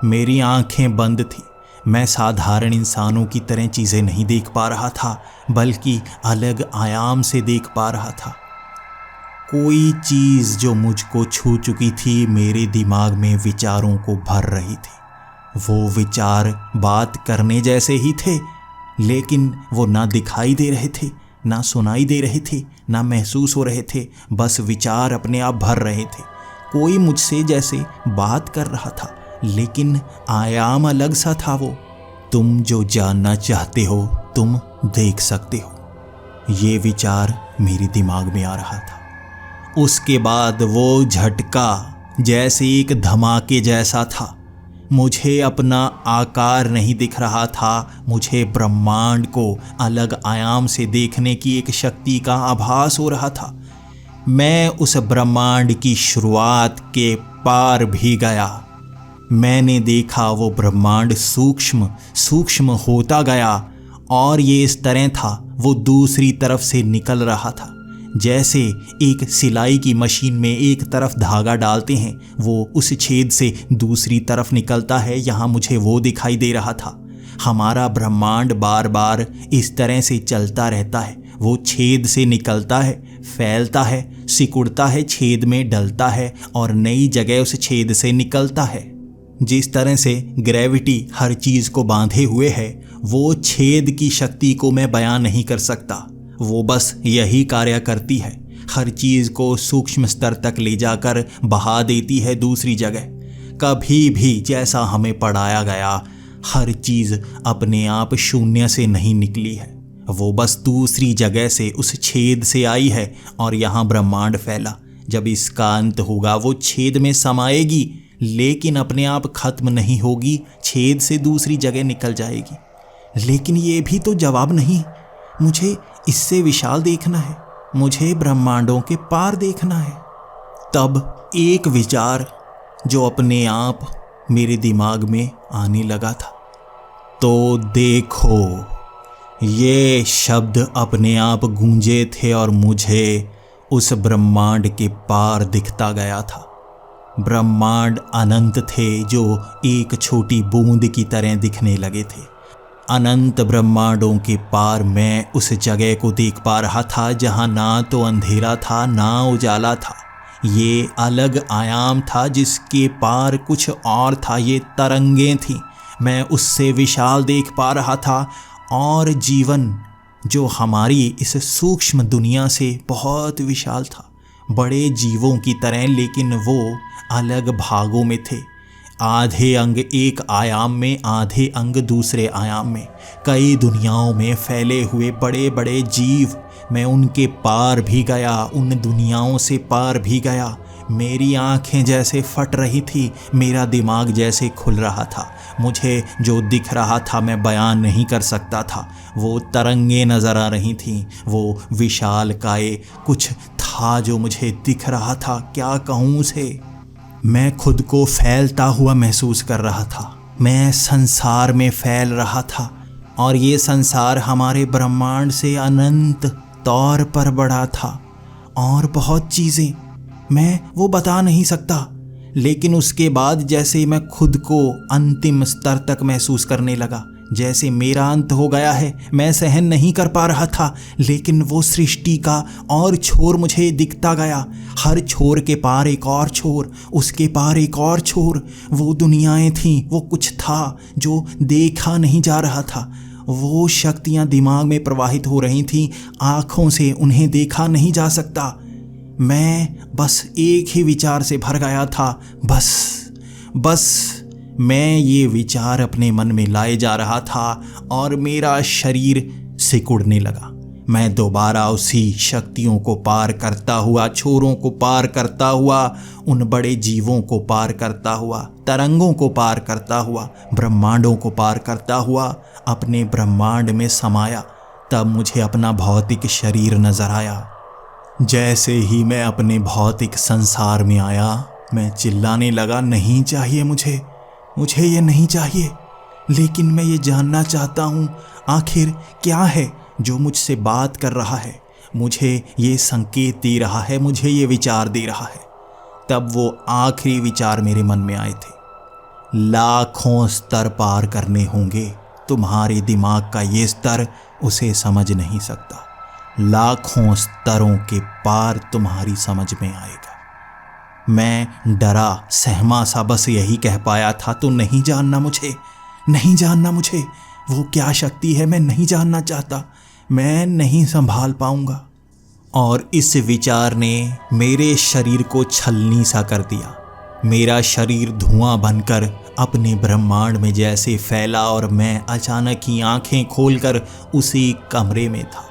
Speaker 1: मेरी आंखें बंद थी। मैं साधारण इंसानों की तरह चीज़ें नहीं देख पा रहा था, बल्कि अलग आयाम से देख पा रहा था। कोई चीज़ जो मुझको छू चुकी थी मेरे दिमाग में विचारों को भर रही थी। वो विचार बात करने जैसे ही थे, लेकिन वो ना दिखाई दे रहे थे, ना सुनाई दे रहे थे, ना महसूस हो रहे थे। बस विचार अपने आप भर रहे थे। कोई मुझसे जैसे बात कर रहा था, लेकिन आयाम अलग सा था वो। तुम जो जानना चाहते हो तुम देख सकते हो, ये विचार मेरे दिमाग में आ रहा था। उसके बाद वो झटका जैसे एक धमाके जैसा था। मुझे अपना आकार नहीं दिख रहा था। मुझे ब्रह्मांड को अलग आयाम से देखने की एक शक्ति का आभास हो रहा था। मैं उस ब्रह्मांड की शुरुआत के पार भी गया। मैंने देखा वो ब्रह्मांड सूक्ष्म सूक्ष्म होता गया और ये इस तरह था, वो दूसरी तरफ से निकल रहा था। जैसे एक सिलाई की मशीन में एक तरफ धागा डालते हैं, वो उस छेद से दूसरी तरफ निकलता है, यहाँ मुझे वो दिखाई दे रहा था। हमारा ब्रह्मांड बार बार इस तरह से चलता रहता है। वो छेद से निकलता है, फैलता है, सिकुड़ता है, छेद में डलता है और नई जगह उस छेद से निकलता है। जिस तरह से ग्रेविटी हर चीज़ को बांधे हुए है, वो छेद की शक्ति को मैं बयान नहीं कर सकता। वो बस यही कार्य करती है, हर चीज़ को सूक्ष्म स्तर तक ले जाकर बहा देती है दूसरी जगह। कभी भी जैसा हमें पढ़ाया गया, हर चीज़ अपने आप शून्य से नहीं निकली है। वो बस दूसरी जगह से, उस छेद से आई है और यहाँ ब्रह्मांड फैला। जब इसका अंत होगा वो छेद में समाएगी, लेकिन अपने आप खत्म नहीं होगी, छेद से दूसरी जगह निकल जाएगी। लेकिन ये भी तो जवाब नहीं। मुझे इससे विशाल देखना है, मुझे ब्रह्मांडों के पार देखना है। तब एक विचार जो अपने आप मेरे दिमाग में आने लगा था, तो देखो, ये शब्द अपने आप गूंजे थे और मुझे उस ब्रह्मांड के पार दिखता गया था। ब्रह्मांड अनंत थे जो एक छोटी बूंद की तरह दिखने लगे थे। अनंत ब्रह्मांडों के पार मैं उस जगह को देख पा रहा था जहाँ ना तो अंधेरा था ना उजाला था। ये अलग आयाम था जिसके पार कुछ और था। ये तरंगें थीं, मैं उससे विशाल देख पा रहा था। और जीवन जो हमारी इस सूक्ष्म दुनिया से बहुत विशाल था, बड़े जीवों की तरह, लेकिन वो अलग भागों में थे। आधे अंग एक आयाम में, आधे अंग दूसरे आयाम में, कई दुनियाओं में फैले हुए बड़े बड़े जीव। मैं उनके पार भी गया, उन दुनियाओं से पार भी गया। मेरी आंखें जैसे फट रही थी, मेरा दिमाग जैसे खुल रहा था। मुझे जो दिख रहा था मैं बयान नहीं कर सकता था। वो तरंगे नज़र आ रही थीं, वो विशालकाय कुछ था जो मुझे दिख रहा था। क्या कहूँ उसे? मैं खुद को फैलता हुआ महसूस कर रहा था। मैं संसार में फैल रहा था और ये संसार हमारे ब्रह्मांड से अनंत तौर पर बड़ा था। और बहुत चीज़ें मैं वो बता नहीं सकता, लेकिन उसके बाद जैसे मैं खुद को अंतिम स्तर तक महसूस करने लगा, जैसे मेरा अंत हो गया है। मैं सहन नहीं कर पा रहा था, लेकिन वो सृष्टि का और छोर मुझे दिखता गया। हर छोर के पार एक और छोर, उसके पार एक और छोर। वो दुनियाएं थीं, वो कुछ था जो देखा नहीं जा रहा था। वो शक्तियाँ दिमाग में प्रवाहित हो रही थीं, आँखों से उन्हें देखा नहीं जा सकता। मैं बस एक ही विचार से भर गया था, बस मैं ये विचार अपने मन में लाए जा रहा था और मेरा शरीर सिकुड़ने लगा। मैं दोबारा उसी शक्तियों को पार करता हुआ, छोरों को पार करता हुआ, उन बड़े जीवों को पार करता हुआ, तरंगों को पार करता हुआ, ब्रह्मांडों को पार करता हुआ अपने ब्रह्मांड में समाया। तब मुझे अपना भौतिक शरीर नजर आया। जैसे ही मैं अपने भौतिक संसार में आया, मैं चिल्लाने लगा, नहीं चाहिए मुझे ये नहीं चाहिए। लेकिन मैं ये जानना चाहता हूँ, आखिर क्या है जो मुझसे बात कर रहा है, मुझे ये संकेत दे रहा है, मुझे ये विचार दे रहा है। तब वो आखिरी विचार मेरे मन में आए थे। लाखों स्तर पार करने होंगे, तुम्हारे दिमाग का ये स्तर उसे समझ नहीं सकता। लाखों स्तरों के पार तुम्हारी समझ में आएगा। मैं डरा सहमा सा बस यही कह पाया था, तो नहीं जानना मुझे। वो क्या शक्ति है, मैं नहीं जानना चाहता, मैं नहीं संभाल पाऊंगा। और इस विचार ने मेरे शरीर को छलनी सा कर दिया। मेरा शरीर धुआं बनकर अपने ब्रह्मांड में जैसे फैला और मैं अचानक ही आंखें खोलकर उसी कमरे में था।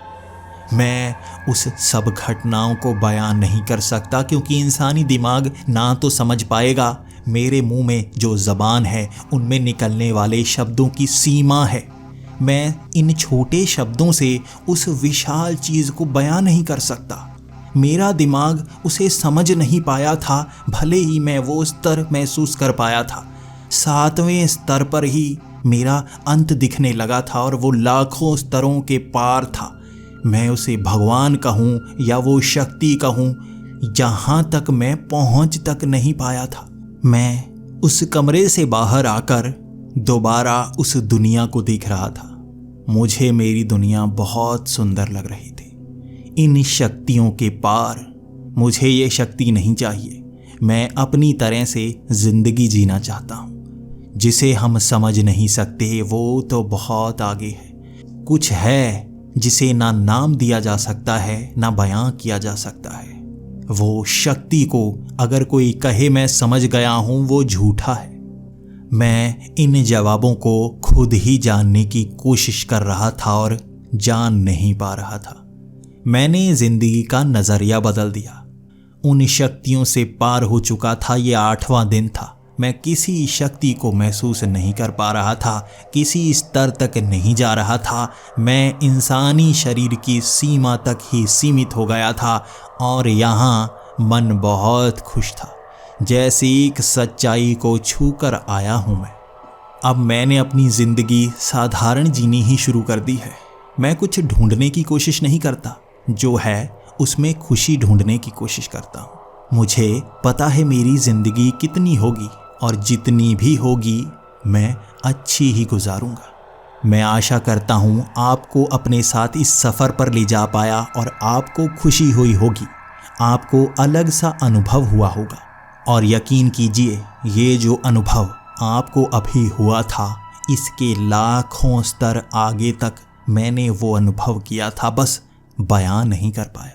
Speaker 1: मैं उस सब घटनाओं को बयान नहीं कर सकता, क्योंकि इंसानी दिमाग ना तो समझ पाएगा। मेरे मुंह में जो ज़बान है उनमें निकलने वाले शब्दों की सीमा है। मैं इन छोटे शब्दों से उस विशाल चीज़ को बयान नहीं कर सकता। मेरा दिमाग उसे समझ नहीं पाया था, भले ही मैं वो स्तर महसूस कर पाया था। 7वें स्तर पर ही मेरा अंत दिखने लगा था और वो लाखों स्तरों के पार था। मैं उसे भगवान कहूँ या वो शक्ति कहूँ, जहाँ तक मैं पहुँच तक नहीं पाया था। मैं उस कमरे से बाहर आकर दोबारा उस दुनिया को देख रहा था। मुझे मेरी दुनिया बहुत सुंदर लग रही थी। इन शक्तियों के पार मुझे ये शक्ति नहीं चाहिए। मैं अपनी तरह से ज़िंदगी जीना चाहता हूँ। जिसे हम समझ नहीं सकते वो तो बहुत आगे है। कुछ है जिसे ना नाम दिया जा सकता है, ना बयां किया जा सकता है। वो शक्ति को अगर कोई कहे मैं समझ गया हूं, वो झूठा है। मैं इन जवाबों को खुद ही जानने की कोशिश कर रहा था और जान नहीं पा रहा था। मैंने जिंदगी का नज़रिया बदल दिया। उन शक्तियों से पार हो चुका था। ये 8वां दिन था। मैं किसी शक्ति को महसूस नहीं कर पा रहा था, किसी स्तर तक नहीं जा रहा था। मैं इंसानी शरीर की सीमा तक ही सीमित हो गया था और यहाँ मन बहुत खुश था, जैसे एक सच्चाई को छूकर आया हूँ मैं। अब मैंने अपनी ज़िंदगी साधारण जीनी ही शुरू कर दी है। मैं कुछ ढूंढने की कोशिश नहीं करता, जो है उसमें खुशी ढूंढने की कोशिश करता हूँ। मुझे पता है मेरी ज़िंदगी कितनी होगी और जितनी भी होगी मैं अच्छी ही गुजारूंगा। मैं आशा करता हूँ आपको अपने साथ इस सफ़र पर ले जा पाया और आपको खुशी हुई होगी, आपको अलग सा अनुभव हुआ होगा। और यकीन कीजिए, ये जो अनुभव आपको अभी हुआ था, इसके लाखों स्तर आगे तक मैंने वो अनुभव किया था, बस बयां नहीं कर पाया।